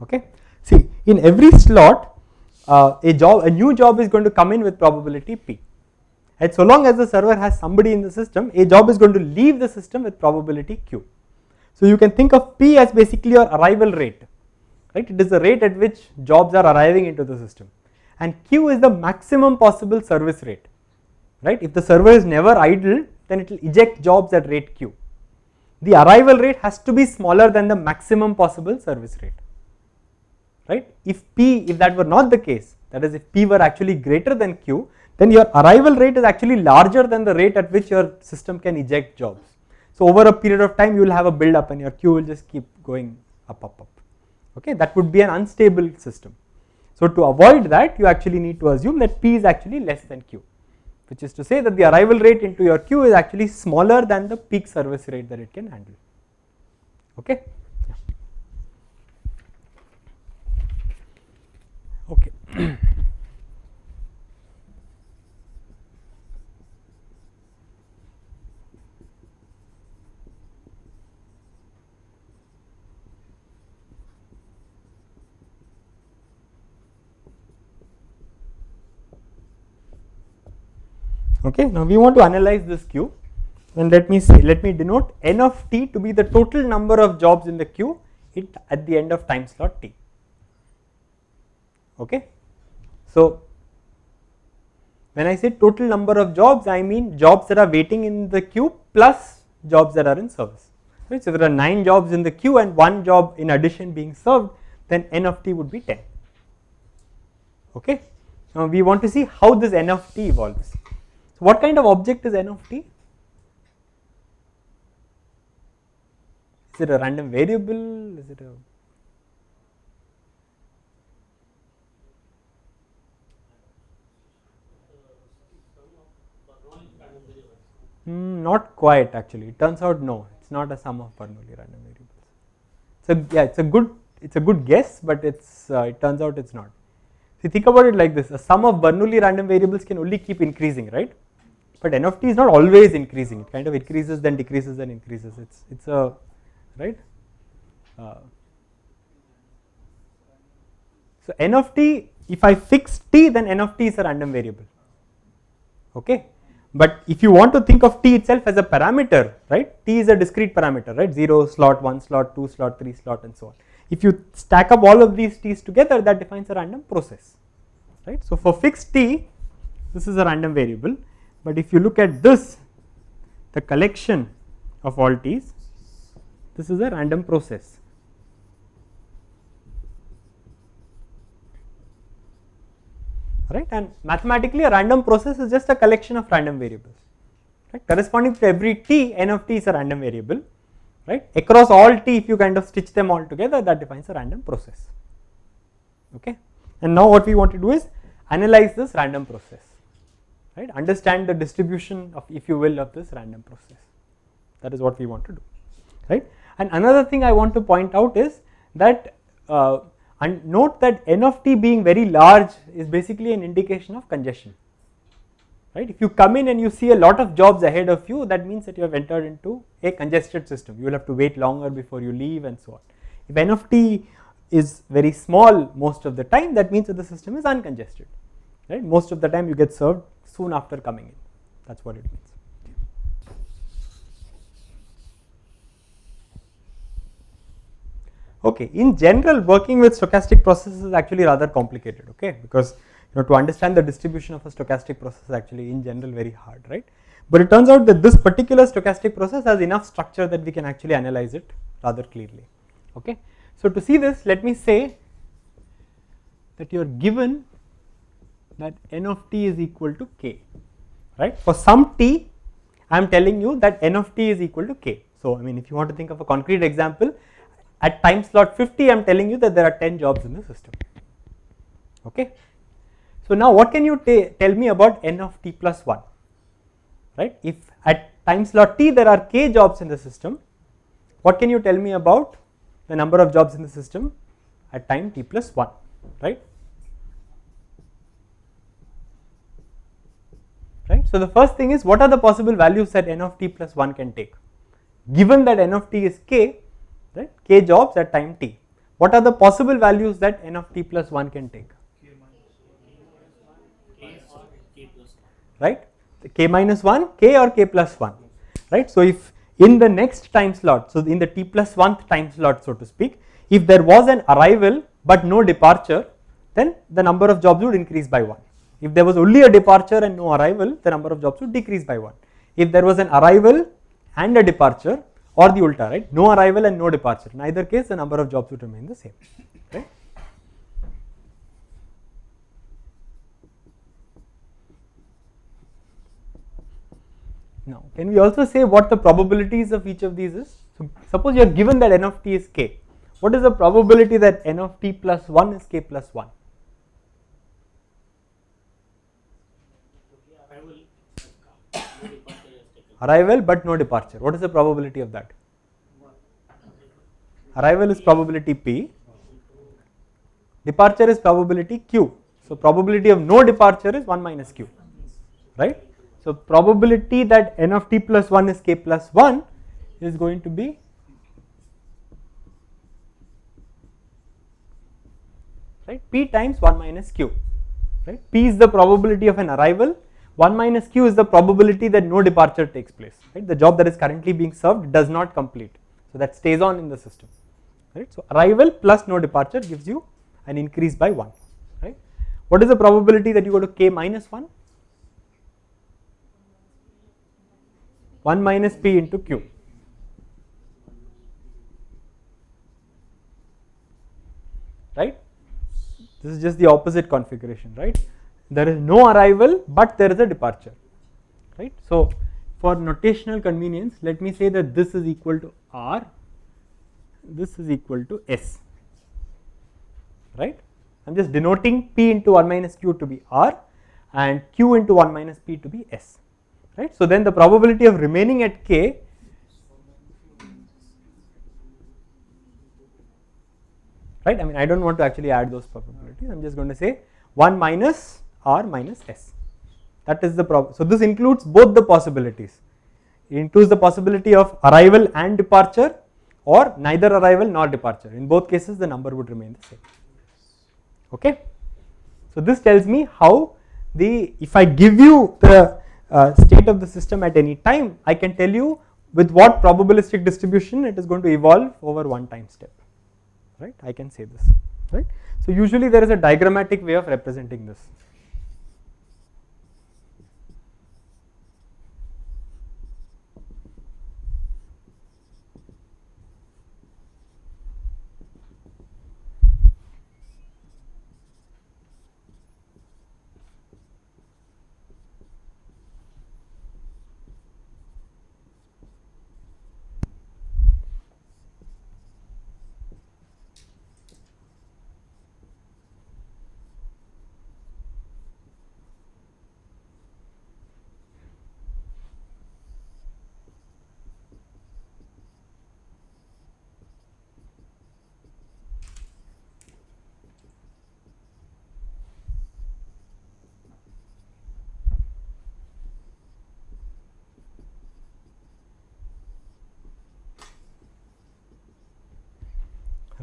Okay. See, in every slot, a new job is going to come in with probability P. And so long as the server has somebody in the system, a job is going to leave the system with probability Q. So you can think of P as basically your arrival rate, right? It is the rate at which jobs are arriving into the system, and Q is the maximum possible service rate, right? If the server is never idle, then it will eject jobs at rate Q. The arrival rate has to be smaller than the maximum possible service rate, right? If that were not the case, that is if P were actually greater than Q, then your arrival rate is actually larger than the rate at which your system can eject jobs. So over a period of time you will have a build up and your Q will just keep going up. Okay, that would be an unstable system. So to avoid that, you actually need to assume that P is actually less than Q, which is to say that the arrival rate into your queue is actually smaller than the peak service rate that it can handle. Okay. Yeah. Okay. Okay, now we want to analyze this queue, and let me denote n of t to be the total number of jobs in the queue at the end of time slot t. Okay, so when I say total number of jobs, I mean jobs that are waiting in the queue plus jobs that are in service. Right? So if there are 9 jobs in the queue and 1 job in addition being served, then n of t would be 10. Okay, now we want to see how this n of t evolves. What kind of object is n of t? Is it a random variable? Is it a not quite actually. It turns out no, it's not a sum of Bernoulli random variables. So yeah, it's a good guess, but it turns out it's not. So think about it like this: a sum of Bernoulli random variables can only keep increasing, right? But n of t is not always increasing. It kind of increases, then decreases, then increases. It's a right. So n of t if I fix t, then n of t is a random variable. Okay, but if you want to think of t itself as a parameter, right, t is a discrete parameter, right, 0 slot, 1 slot, 2 slot, 3 slot and so on. If you stack up all of these t's together, that defines a random process, right. So for fixed t, this is a random variable, but if you look at this, the collection of all t's, this is a random process. Right, and mathematically a random process is just a collection of random variables, right. Corresponding to every t, n of t is a random variable, right. Across all t, if you kind of stitch them all together, that defines a random process. Okay, and now what we want to do is analyze this random process, right, understand the distribution of, if you will, of this random process. That is what we want to do, right. And another thing I want to point out is that and note that n of t being very large is basically an indication of congestion, right. If you come in and you see a lot of jobs ahead of you, that means that you have entered into a congested system. You will have to wait longer before you leave and so on. If n of t is very small most of the time, that means that the system is uncongested, right. Most of the time you get served soon after coming in, that is what it means. Okay, in general, working with stochastic processes is actually rather complicated, okay, because to understand the distribution of a stochastic process is actually in general very hard, right. But it turns out that this particular stochastic process has enough structure that we can actually analyze it rather clearly. Okay, so to see this, let me say that you are given that n of t is equal to k, right. For some t, I am telling you that n of t is equal to k. So I mean, if you want to think of a concrete example, at time slot 50, I am telling you that there are 10 jobs in the system. Okay. So now what can you tell me about n of t plus 1, right? If at time slot t there are k jobs in the system, what can you tell me about the number of jobs in the system at time t plus 1, right? Right. So the first thing is, what are the possible values that n of t plus 1 can take? Given that n of t is k, right, k jobs at time t, what are the possible values that n of t plus 1 can take? Right, k minus 1, k or k plus 1, right. So if in the next time slot, so in the t plus 1th time slot, so to speak, if there was an arrival but no departure, then the number of jobs would increase by 1. If there was only a departure and no arrival, the number of jobs would decrease by 1. If there was an arrival and a departure, or the ulta, right, no arrival and no departure, in either case the number of jobs would remain the same, right. Now can we also say what the probabilities of each of these is? So suppose you are given that n of t is k, what is the probability that n of t plus 1 is k plus 1? Arrival but no departure, what is the probability of that? Arrival is probability p, departure is probability q, so probability of no departure is 1 minus q, right. So probability that n of t plus 1 is k plus 1 is going to be right p times 1 minus q, right. P is the probability of an arrival, 1 minus q is the probability that no departure takes place, right. The job that is currently being served does not complete, so that stays on in the system, right. So arrival plus no departure gives you an increase by 1, right. What is the probability that you go to k minus 1? 1 minus p into q, right. This is just the opposite configuration, right. There is no arrival but there is a departure, right. So for notational convenience, let me say that this is equal to r, this is equal to s, right. I am just denoting p into 1 minus q to be r and q into 1 minus p to be s, right. So then the probability of remaining at k right, I mean I do not want to actually add those probabilities, I am just going to say 1 minus r minus s, that is the problem. So this includes both the possibilities, it includes the possibility of arrival and departure or neither arrival nor departure. In both cases the number would remain the same, okay. So this tells me how if I give you the state of the system at any time, I can tell you with what probabilistic distribution it is going to evolve over one time step, right? I can say this, right? So usually there is a diagrammatic way of representing this.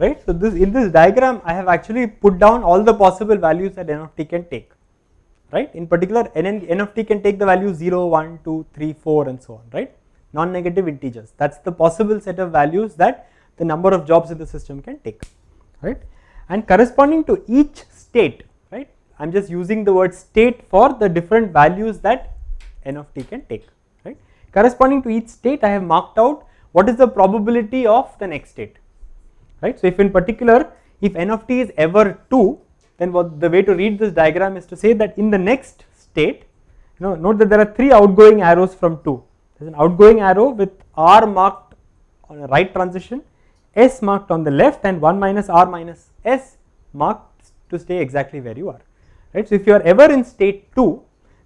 Right. So this in this diagram I have actually put down all the possible values that n of t can take, right? In particular n of t can take the values 0, 1, 2, 3, 4 and so on, right? Non-negative integers, that is the possible set of values that the number of jobs in the system can take, right? And corresponding to each state, right, I am just using the word state for the different values that n of t can take, right? Corresponding to each state I have marked out what is the probability of the next state, right? So if in particular if n of t is ever 2, then what the way to read this diagram is to say that in the next state, note that there are 3 outgoing arrows from 2. There is an outgoing arrow with r marked on a right transition, s marked on the left, and 1 minus r minus s marked to stay exactly where you are, right? So if you are ever in state 2,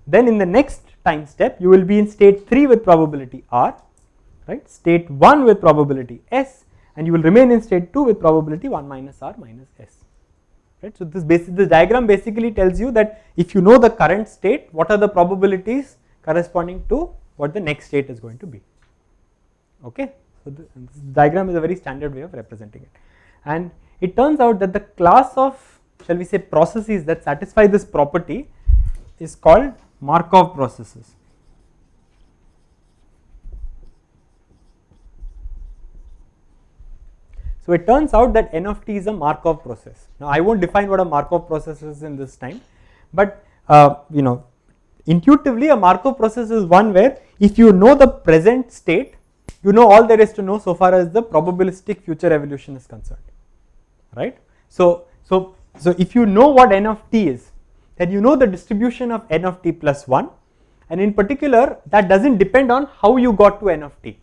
then in the next time step you will be in state 3 with probability r, right? State 1 with probability s, and you will remain in state 2 with probability 1 minus r minus s, right? So this diagram basically tells you that if you know the current state, what are the probabilities corresponding to what the next state is going to be, okay? So this diagram is a very standard way of representing it, and it turns out that the class of, shall we say, processes that satisfy this property is called Markov processes. So it turns out that n of t is a Markov process. Now I won't define what a Markov process is in this time, but intuitively a Markov process is one where if you know the present state, you know all there is to know so far as the probabilistic future evolution is concerned, right? So if you know what n of t is, then you know the distribution of n of t plus 1, and in particular that doesn't depend on how you got to n of t,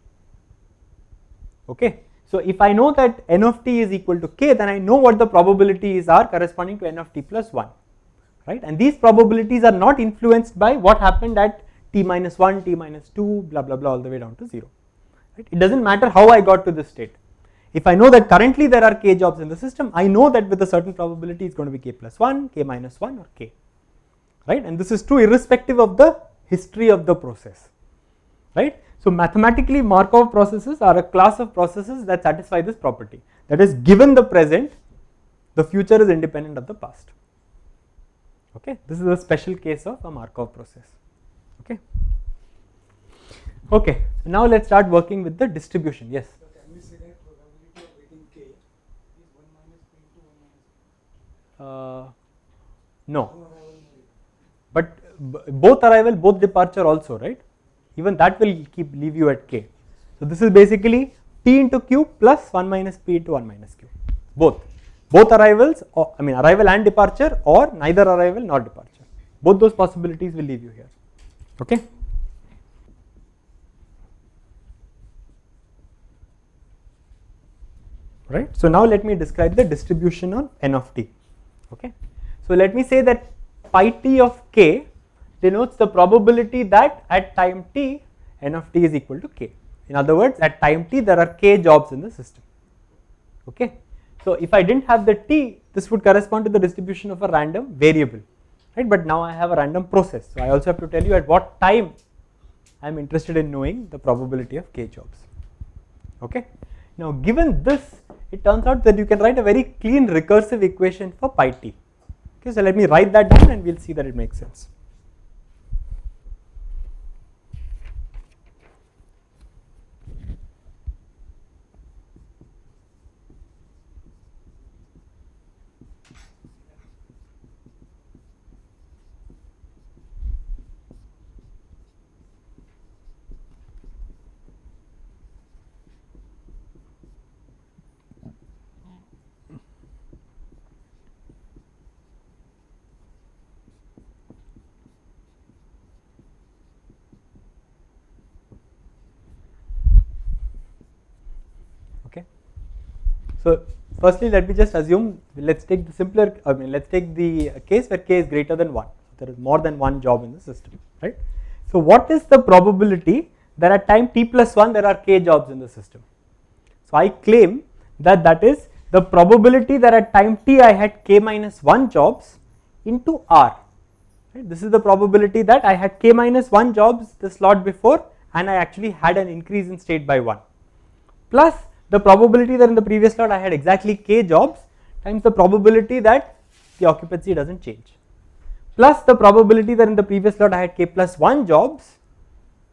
okay? So if I know that n of t is equal to k, then I know what the probabilities are corresponding to n of t plus 1, right? And these probabilities are not influenced by what happened at t minus 1, t minus 2, blah blah blah all the way down to 0, right? It doesn't matter how I got to this state. If I know that currently there are k jobs in the system, I know that with a certain probability it's going to be k plus 1, k minus 1 or k, right? And this is true irrespective of the history of the process, right? So mathematically Markov processes are a class of processes that satisfy this property, that is, given the present, the future is independent of the past, okay? This is a special case of a Markov process, okay? Okay, now let's start working with the distribution. Yes? So can we say that probability of getting k is 1 minus p into 1 minus No, no arrival, no return. but both arrival, both departure also, right? Even that will leave you at k. So this is basically p into q plus 1 minus p into 1 minus q, both arrivals, or I mean arrival and departure, or neither arrival nor departure. Both those possibilities will leave you here, okay? Right. So now let me describe the distribution on n of t, okay? So let me say that pi t of k denotes the probability that at time t n of t is equal to k. In other words, at time t there are k jobs in the system, okay? So if I didn't have the t, this would correspond to the distribution of a random variable, right? But now I have a random process, so I also have to tell you at what time I am interested in knowing the probability of k jobs, okay? Now given this, it turns out that you can write a very clean recursive equation for pi t, Okay, so let me write that down and we'll see that it makes sense. Okay. So firstly, let me just assume, let's take the simpler, let's take the case where k is greater than 1. So there is more than one job in the system, right? So what is the probability that at time t plus 1 there are k jobs in the system? So I claim that that is the probability that at time t I had k minus 1 jobs into r. Right? This is the probability that I had k minus 1 jobs the slot before and I actually had an increase in state by 1, plus the probability that in the previous slot I had exactly k jobs times the probability that the occupancy does not change, plus the probability that in the previous slot I had k plus 1 jobs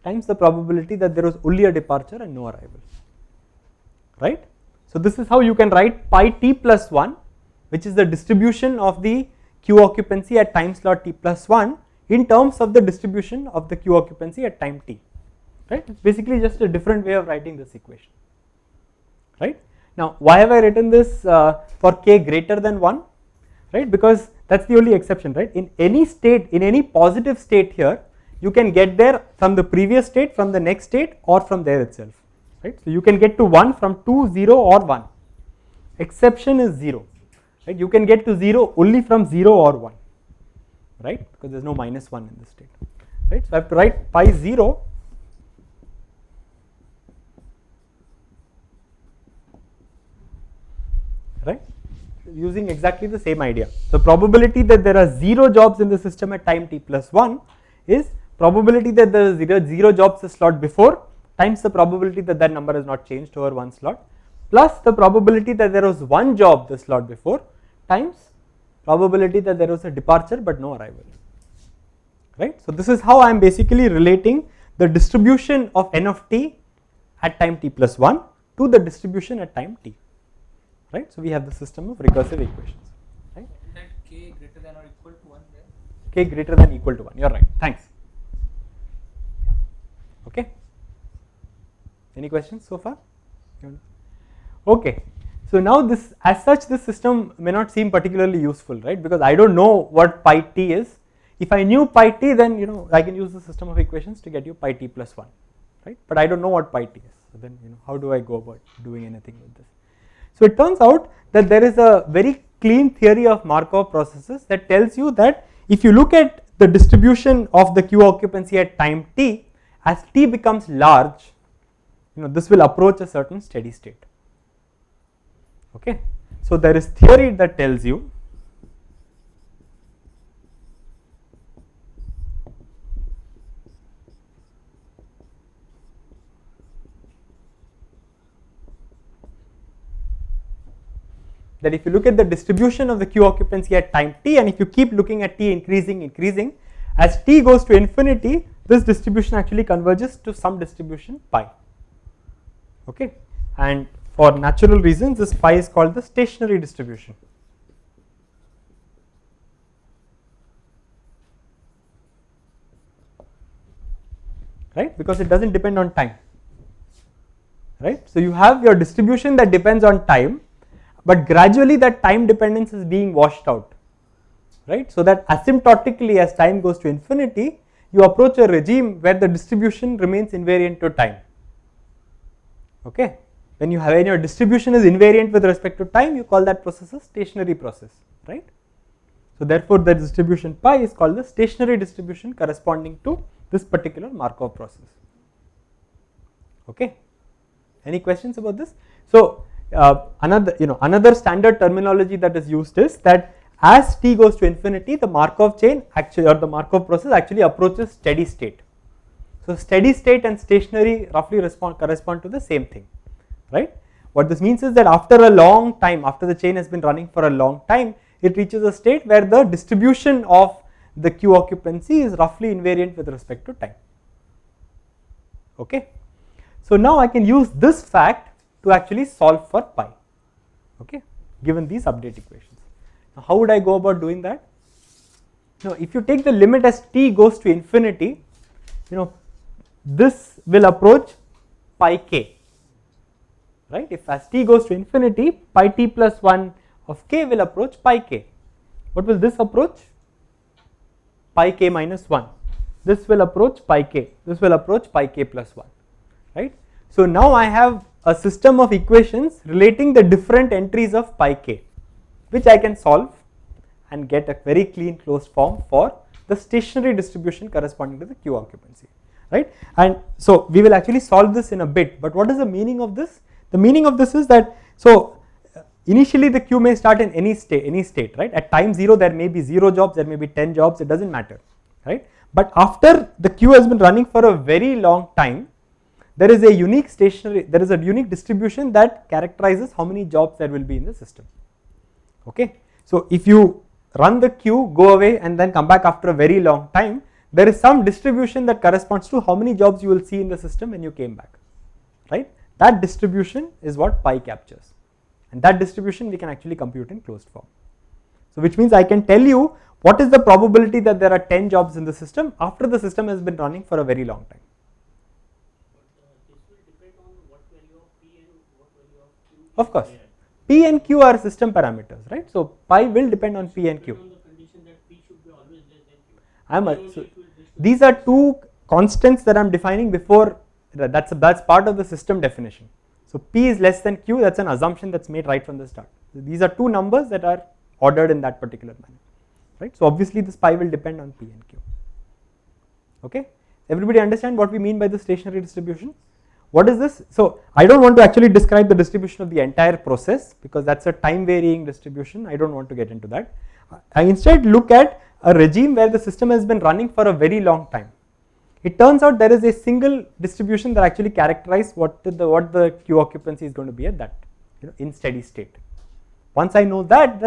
times the probability that there was only a departure and no arrival, right. So this is how you can write pi t plus 1, which is the distribution of the q occupancy at time slot t plus 1 in terms of the distribution of the q occupancy at time t, right. It is basically just a different way of writing this equation, right. Now why have I written this for k greater than 1, right, because that is the only exception, right. In any state, in any positive state here, you can get there from the previous state, from the next state, or from there itself, right. So you can get to 1 from 2, 0 or 1, exception is 0, right. You can get to 0 only from 0 or 1, right, because there is no minus 1 in this state, right. So I have to write pi 0 right, using exactly the same idea. So probability that there are 0 jobs in the system at time t plus 1 is probability that there are 0 jobs the slot before times the probability that that number has not changed over one slot, plus the probability that there was 1 job the slot before times probability that there was a departure but no arrival, right. So this is how I am basically relating the distribution of n of t at time t plus 1 to the distribution at time t, right. So we have the system of recursive equations, right. That k greater than or equal to 1 there. K greater than equal to 1, you are right, thanks. Okay. Any questions so far? Okay. So now this, as such, this system may not seem particularly useful, right, because I do not know what pi t is. If I knew pi t, then I can use the system of equations to get you pi t plus 1, right, but I do not know what pi t is. So then how do I go about doing anything with this? So it turns out that there is a very clean theory of Markov processes that tells you that if you look at the distribution of the q occupancy at time t, as t becomes large, this will approach a certain steady state. Okay. So there is theory that tells you that if you look at the distribution of the q occupancy at time t, and if you keep looking at t increasing, as t goes to infinity, this distribution actually converges to some distribution pi, okay, and for natural reasons this pi is called the stationary distribution, right, because it does not depend on time, right. So you have your distribution that depends on time, but gradually that time dependence is being washed out, right. So that asymptotically, as time goes to infinity, you approach a regime where the distribution remains invariant to time, okay. When your distribution is invariant with respect to time, you call that process a stationary process, right. So therefore the distribution pi is called the stationary distribution corresponding to this particular Markov process, okay. Any questions about this? So another standard terminology that is used is that as t goes to infinity, the Markov chain actually, or the Markov process actually approaches steady state. So steady state and stationary roughly correspond to the same thing, right. What this means is that after a long time, after the chain has been running for a long time, it reaches a state where the distribution of the queue occupancy is roughly invariant with respect to time. Okay. So now I can use this fact to actually solve for pi, okay, given these update equations. Now how would I go about doing that? Now if you take the limit as t goes to infinity, this will approach pi k, right? If as t goes to infinity, pi t plus 1 of k will approach pi k. What will this approach? Pi k minus 1. This will approach pi k. This will approach pi k plus 1, right? So now I have a system of equations relating the different entries of pi k, which I can solve and get a very clean closed form for the stationary distribution corresponding to the queue occupancy, right? And so we will actually solve this in a bit, but what is the meaning of this? The meaning of this is that, so initially the queue may start in any state, right? At time 0 there may be 0 jobs, there may be 10 jobs, it doesn't matter, right? But after the queue has been running for a very long time, there is a unique distribution that characterizes how many jobs there will be in the system, okay? So if you run the queue, go away and then come back after a very long time, there is some distribution that corresponds to how many jobs you will see in the system when you came back, right? That distribution is what pi captures, and that distribution we can actually compute in closed form. So which means I can tell you what is the probability that there are 10 jobs in the system after the system has been running for a very long time. This will depend on what value of P and what value of Q. Of course, P and Q are system parameters, right? So pi will depend on P and Q. On the condition that P should be always less than Q. So these are two constants that I am defining before. That's part of the system definition. So P is less than Q, that's an assumption that's made right from the start. So these are two numbers that are ordered in that particular manner, right? So obviously this pi will depend on P and Q. Okay, everybody understand what we mean by the stationary distribution? What is this? So I don't want to actually describe the distribution of the entire process because that's a time varying distribution. I don't want to get into that. I instead look at a regime where the system has been running for a very long time. It turns out there is a single distribution that actually characterizes what the queue occupancy is going to be at that, in steady state. Once I know that,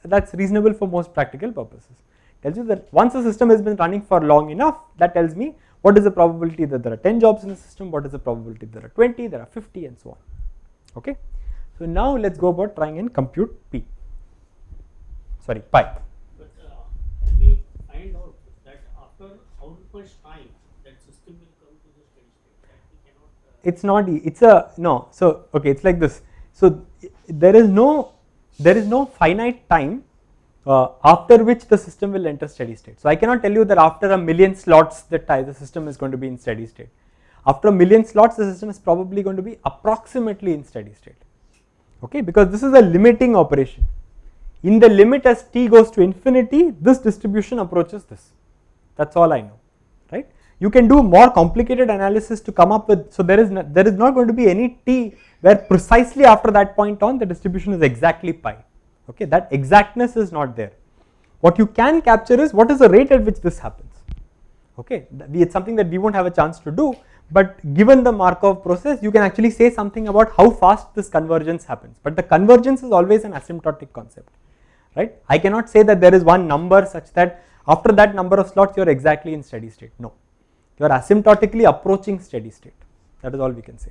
that's reasonable for most practical purposes. Tells you that once the system has been running for long enough, that tells me what is the probability that there are 10 jobs in the system, what is the probability there are 20, there are 50 and so on. Okay. So now let's go about trying and compute pi. But can we find out that after how much time that system will come to the steady state that we cannot? It's not. It's a no. So okay, it's like this. So there is no finite time after which the system will enter steady state. So I cannot tell you that after a million slots that the system is going to be in steady state. After a million slots, the system is probably going to be approximately in steady state. Okay, because this is a limiting operation. In the limit as t goes to infinity, this distribution approaches this. That's all I know, right? You can do more complicated analysis to come up with, so there is not going to be any t where precisely after that point on the distribution is exactly pi. Okay, that exactness is not there. What you can capture is what is the rate at which this happens. Okay, it's something that we won't have a chance to do, but given the Markov process, you can actually say something about how fast this convergence happens. But the convergence is always an asymptotic concept, right? I cannot say that there is one number such that after that number of slots you are exactly in steady state. No, you are asymptotically approaching steady state. That is all we can say.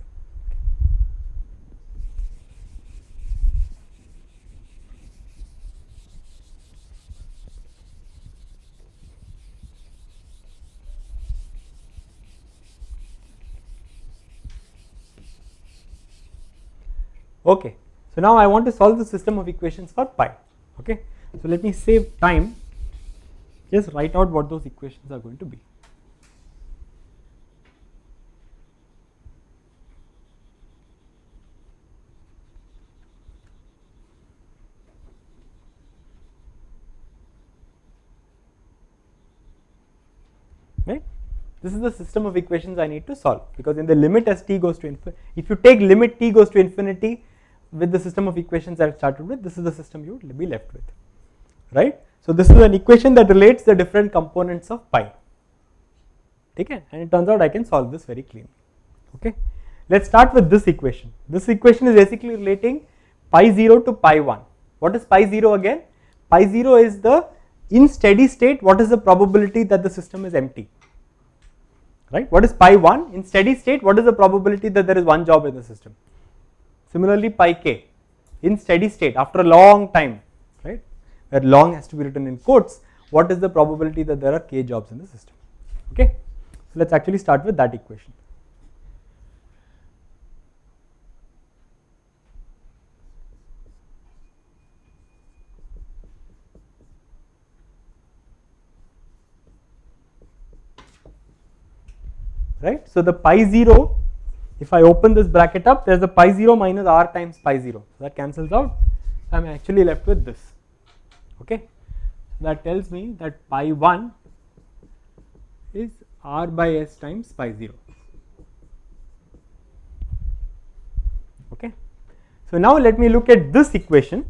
Okay, so now I want to solve the system of equations for pi. Okay, so let me save time, just write out what those equations are going to be. Right? This is the system of equations I need to solve, because in the limit as t goes to infinity, if you take limit t goes to infinity with the system of equations I started with, this is the system you would be left with, right? So this is an equation that relates the different components of pi. Okay, and it turns out I can solve this very cleanly. Okay, let's start with this equation. This equation is basically relating pi 0 to pi 1. What is pi 0 again? pi 0 is the, in steady state, what is the probability that the system is empty? Right? What is pi 1? In steady state, what is the probability that there is one job in the system? Similarly, pi k, in steady state, after a long time, right, where long has to be written in quotes, what is the probability that there are k jobs in the system? Okay, so let's actually start with that equation. Right, so the pi 0, if I open this bracket up, there is a pi 0 minus r times pi 0, so that cancels out. I am actually left with this. Okay, that tells me that pi 1 is r by s times pi 0. Okay, so now let me look at this equation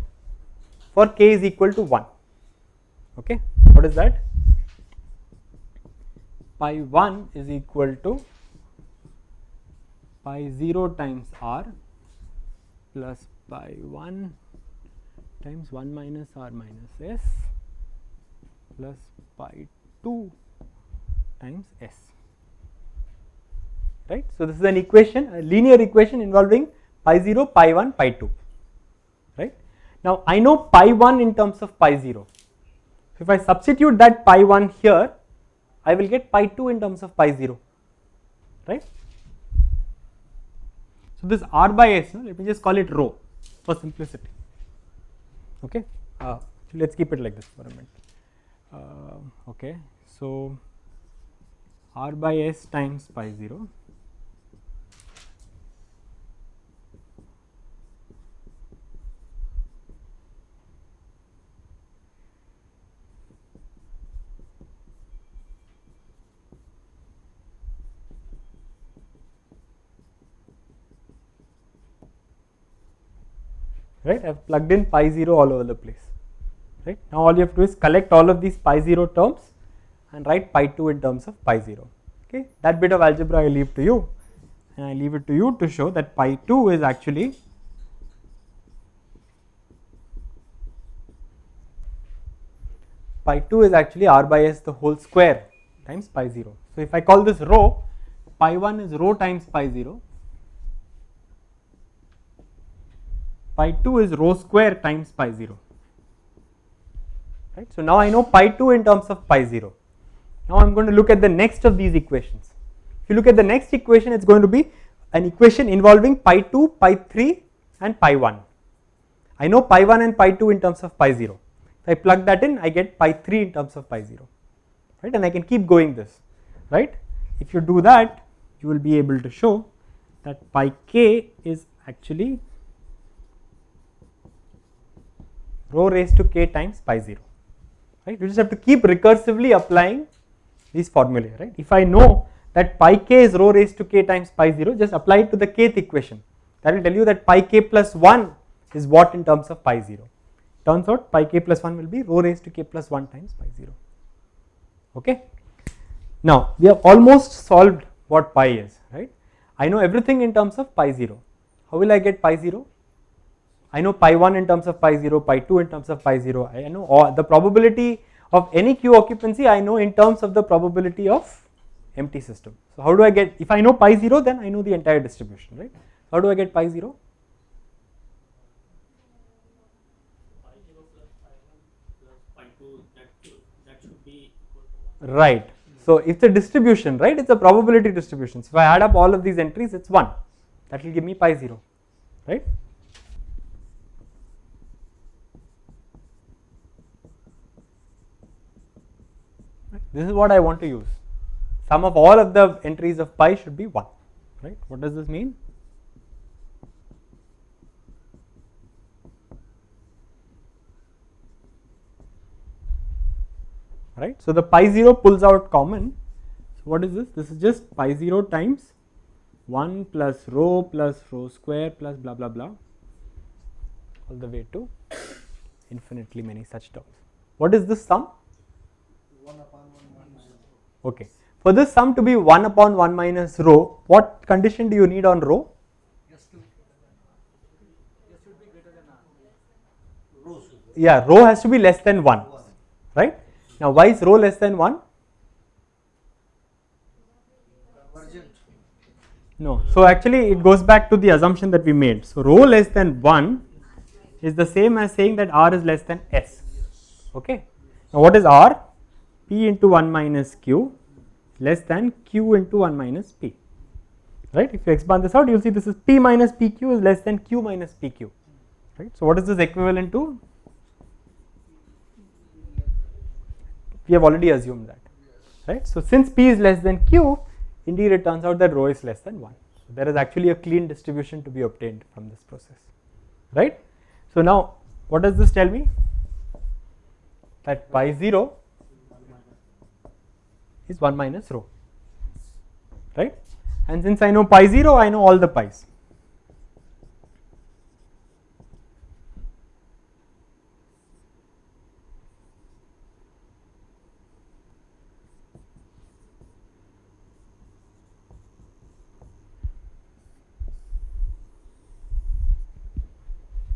for k is equal to 1. Okay, what is that? Pi 1 is equal to pi 0 times r plus pi 1 times 1 minus r minus s plus pi 2 times s. Right. So, this is an equation, a linear equation involving pi 0, pi 1, pi 2. Right. Now, I know pi 1 in terms of pi 0. So, if I substitute that pi 1 here, I will get pi 2 in terms of pi 0, right. So, this r by s, let me just call it rho for simplicity. Okay. Let us keep it like this for a minute. Okay. So, r by s times pi 0 right. I have plugged in pi 0 all over the place, right. Now, all you have to do is collect all of these pi 0 terms and write pi 2 in terms of pi 0. Okay. That bit of algebra I leave to you, and I leave it to you to show that pi 2 is actually r by s the whole square times pi 0. So, if I call this rho, pi 1 is rho times pi 0. Pi 2 is rho square times pi 0, right. So, now I know pi 2 in terms of pi 0. Now, I am going to look at the next of these equations. If you look at the next equation, it is going to be an equation involving pi 2, pi 3 and pi 1. I know pi 1 and pi 2 in terms of pi 0. If I plug that in, I get pi 3 in terms of pi 0, right, and I can keep going this, right. If you do that, you will be able to show that pi k is actually rho raised to k times pi 0, right. You just have to keep recursively applying these formulae, right. If I know that pi k is rho raised to k times pi 0, just apply it to the kth equation. That will tell you that pi k plus 1 is what in terms of pi 0. Turns out pi k plus 1 will be rho raised to k plus 1 times pi 0. Okay. Now, we have almost solved what pi is, right. I know everything in terms of pi 0. How will I get pi 0? I know pi 1 in terms of pi 0, pi 2 in terms of pi 0. I know all the probability of any q occupancy I know in terms of the probability of empty system. So, how do I get, if I know pi 0, then I know the entire distribution, right. How do I get pi 0? Pi 0 plus pi 1 plus pi 2, that should be equal to 1. Right. So, it's a distribution, right, it is a probability distribution. So, if I add up all of these entries, it is 1, that will give me pi 0, right. This is what I want to use. Sum of all of the entries of pi should be 1, right. What does this mean? Right. So, the pi 0 pulls out common. So, what is this? This is just pi 0 times 1 plus rho square plus blah blah blah all the way to infinitely many such terms. What is this sum? 1 upon 1 minus Okay. For this sum to be 1 upon 1 minus rho, what condition do you need on rho? S should be greater than R. Rho should be yeah, rho has to be less than 1, right? Now why is rho less than 1? No, so actually it goes back to the assumption that we made. So rho less than 1 is the same as saying that r is less than s. Okay. Now what is r? P into 1 minus q less than q into 1 minus p. Right? If you expand this out, you will see this is p minus pq is less than q minus pq. Right? So what is this equivalent to? We have already assumed that. Right? So since p is less than q, indeed it turns out that rho is less than 1. So there is actually a clean distribution to be obtained from this process. Right? So now what does this tell me? That pi 0 is 1 minus rho. Right? And since I know pi 0, I know all the pi's.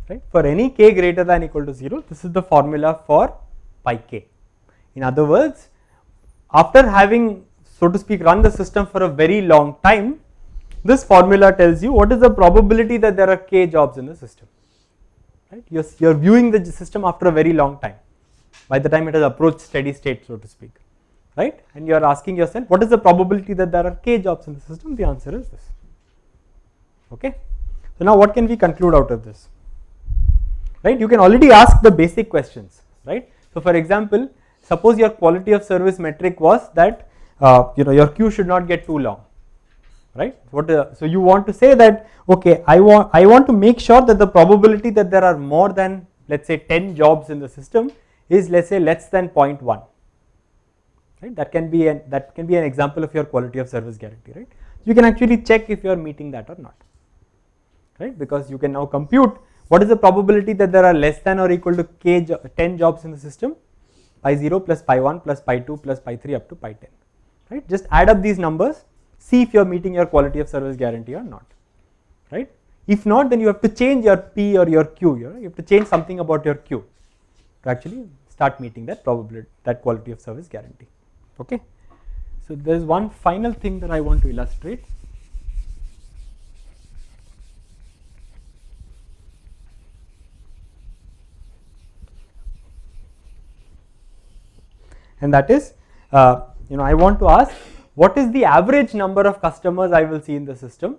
Right? For any k greater than equal to 0, this is the formula for pi k. In other words, after having, so to speak, run the system for a very long time, this formula tells you what is the probability that there are k jobs in the system. Right? You're viewing the system after a very long time, by the time it has approached steady state, so to speak. Right? And you are asking yourself, what is the probability that there are k jobs in the system? The answer is this. Okay. So now what can we conclude out of this? Right? You can already ask the basic questions. Right? So for example, suppose your quality of service metric was that your queue should not get too long. Right? So you want to say that, okay, I want to make sure that the probability that there are more than, let's say, 10 jobs in the system is, let's say, less than 0.1. Right? That can be an example of your quality of service guarantee. Right? You can actually check if you are meeting that or not. Right? Because you can now compute what is the probability that there are less than or equal to 10 jobs in the system. Pi 0 plus pi 1 plus pi 2 plus pi 3 up to pi 10. Right? Just add up these numbers, see if you are meeting your quality of service guarantee or not. Right? If not, then you have to change your P or your Q. You have to change something about your Q to actually start meeting that probability, that quality of service guarantee. Okay. So there is one final thing that I want to illustrate. And that is, I want to ask, what is the average number of customers I will see in the system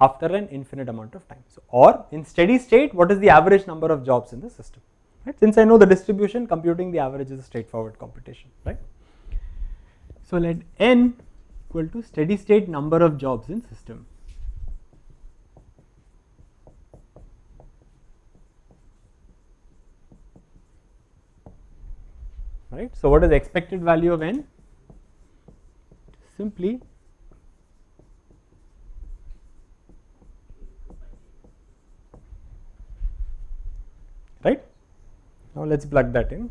after an infinite amount of time? So, or in steady state, what is the average number of jobs in the system? Right? Since I know the distribution, computing the average is a straightforward computation. Right? So let n equal to steady state number of jobs in system. Right. So what is the expected value of n? Simply right. Now let's plug that in.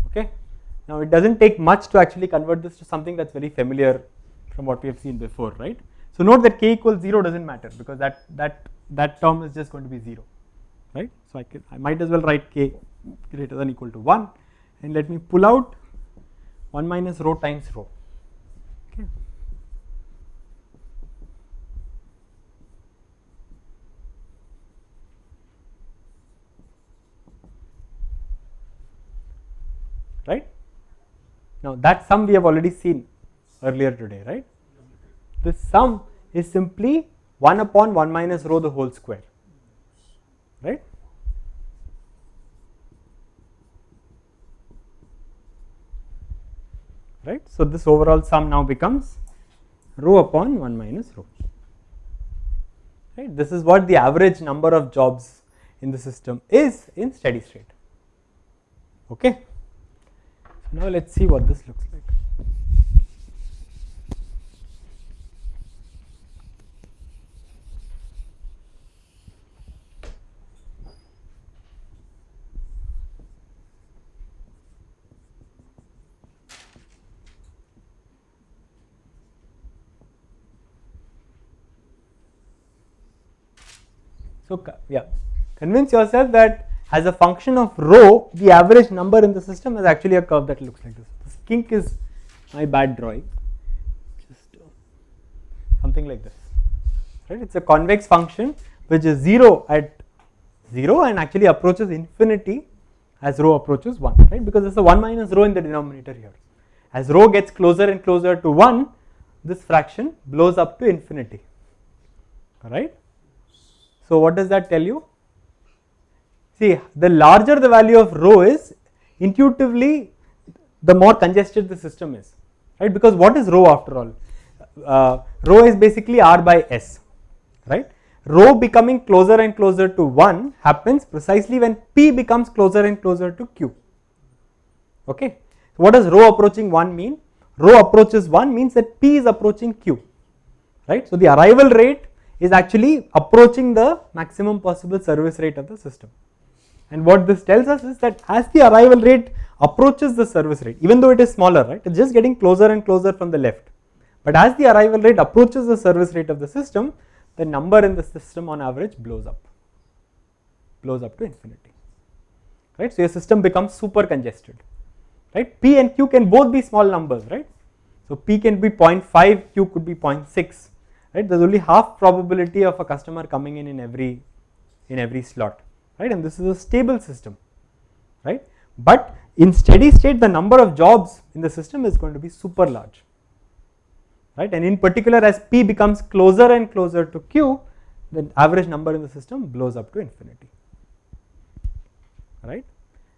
Okay. Now it doesn't take much to actually convert this to something that's very familiar from what we have seen before, right? So note that k equals 0 doesn't matter because that term is just going to be 0, right? So I might as well write k greater than equal to 1, and let me pull out 1 minus rho times rho. Okay. Right? Now that sum we have already seen earlier today, right? This sum is simply 1 upon 1 minus rho the whole square, right? Right? So this overall sum now becomes rho upon 1 minus rho. Right? This is what the average number of jobs in the system is in steady state. Okay. So now let's see what this looks like. So yeah, convince yourself that as a function of rho, the average number in the system is actually a curve that looks like this. This kink is my bad drawing, just something like this, right? It's a convex function which is 0 at 0 and actually approaches infinity as rho approaches 1, right? Because there's a 1 minus rho in the denominator here. As rho gets closer and closer to 1, this fraction blows up to infinity, alright? So what does that tell you? See, the larger the value of rho is, intuitively the more congested the system is, right? Because what is rho after all? Rho is basically R by S, right? Rho becoming closer and closer to 1 happens precisely when P becomes closer and closer to Q, okay? So what does rho approaching 1 mean? Rho approaches 1 means that P is approaching Q, right? So the arrival rate is actually approaching the maximum possible service rate of the system. And what this tells us is that as the arrival rate approaches the service rate, even though it is smaller, right, it's just getting closer and closer from the left. But as the arrival rate approaches the service rate of the system, the number in the system on average blows up to infinity, right? So your system becomes super congested, right? P and Q can both be small numbers, right? So P can be 0.5, Q could be 0.6, right? There's only half probability of a customer coming in every slot, right? And this is a stable system, right? But in steady state, the number of jobs in the system is going to be super large, right? And in particular, as P becomes closer and closer to Q, the average number in the system blows up to infinity, right?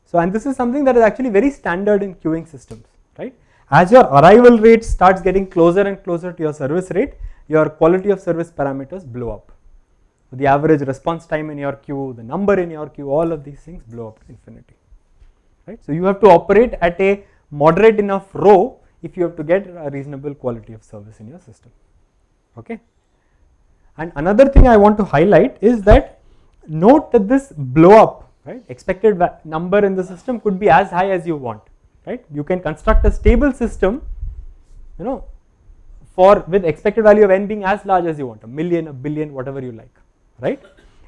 So, and this is something that is actually very standard in queuing systems, right? As your arrival rate starts getting closer and closer to your service rate, your quality of service parameters blow up. So the average response time in your queue, the number in your queue, all of these things blow up to infinity, right? So you have to operate at a moderate enough rho if you have to get a reasonable quality of service in your system, okay? And another thing I want to highlight is that note that this blow up, right, expected number in the system could be as high as you want, right? You can construct a stable system, you know, with expected value of n being as large as you want, a million, a billion, whatever you like, right?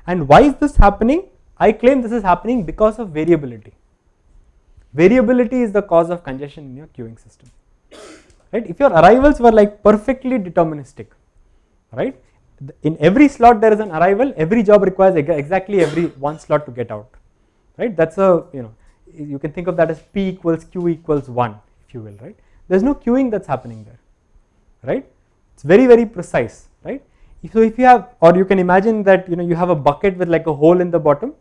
And why is this happening? I claim this is happening because of variability. Variability is the cause of congestion in your queuing system, right? If your arrivals were like perfectly deterministic, right? In every slot there is an arrival, every job requires exactly every one slot to get out, right? That's a, you know, you can think of that as P equals Q equals 1, if you will, right? There's no queuing that's happening there, right? It's very, very precise, right? So if you have, or you can imagine that, you know, you have a bucket with like a hole in the bottom,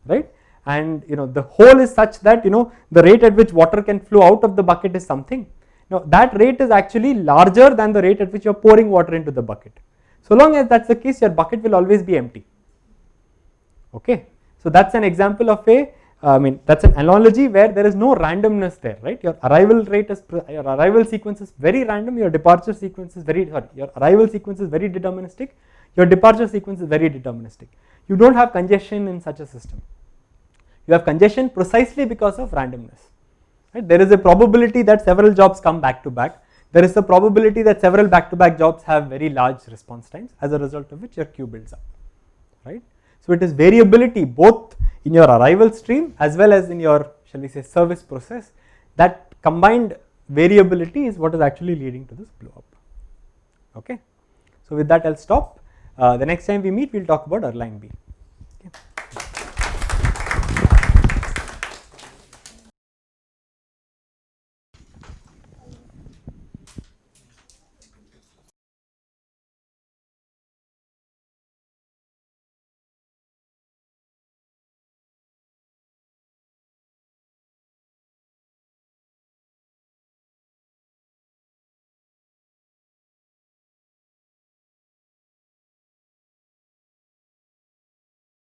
right? And, you know, the hole is such that, you know, the rate at which water can flow out of the bucket is something. Now that rate is actually larger than the rate at which you're pouring water into the bucket. So long as that's the case, your bucket will always be empty, okay? So that's an example of that's an analogy where there is no randomness there, right? Your arrival your arrival sequence is very random, your departure sequence is your arrival sequence is very deterministic, your departure sequence is very deterministic. You don't have congestion in such a system. You have congestion precisely because of randomness, right? There is a probability that several jobs come back to back. There is a probability that several back-to-back jobs have very large response times, as a result of which your queue builds up, right? So it is variability both in your arrival stream as well as in your, shall we say, service process. That combined variability is what is actually leading to this blow up, okay? So with that I'll stop. The next time we meet, we'll talk about Erlang B.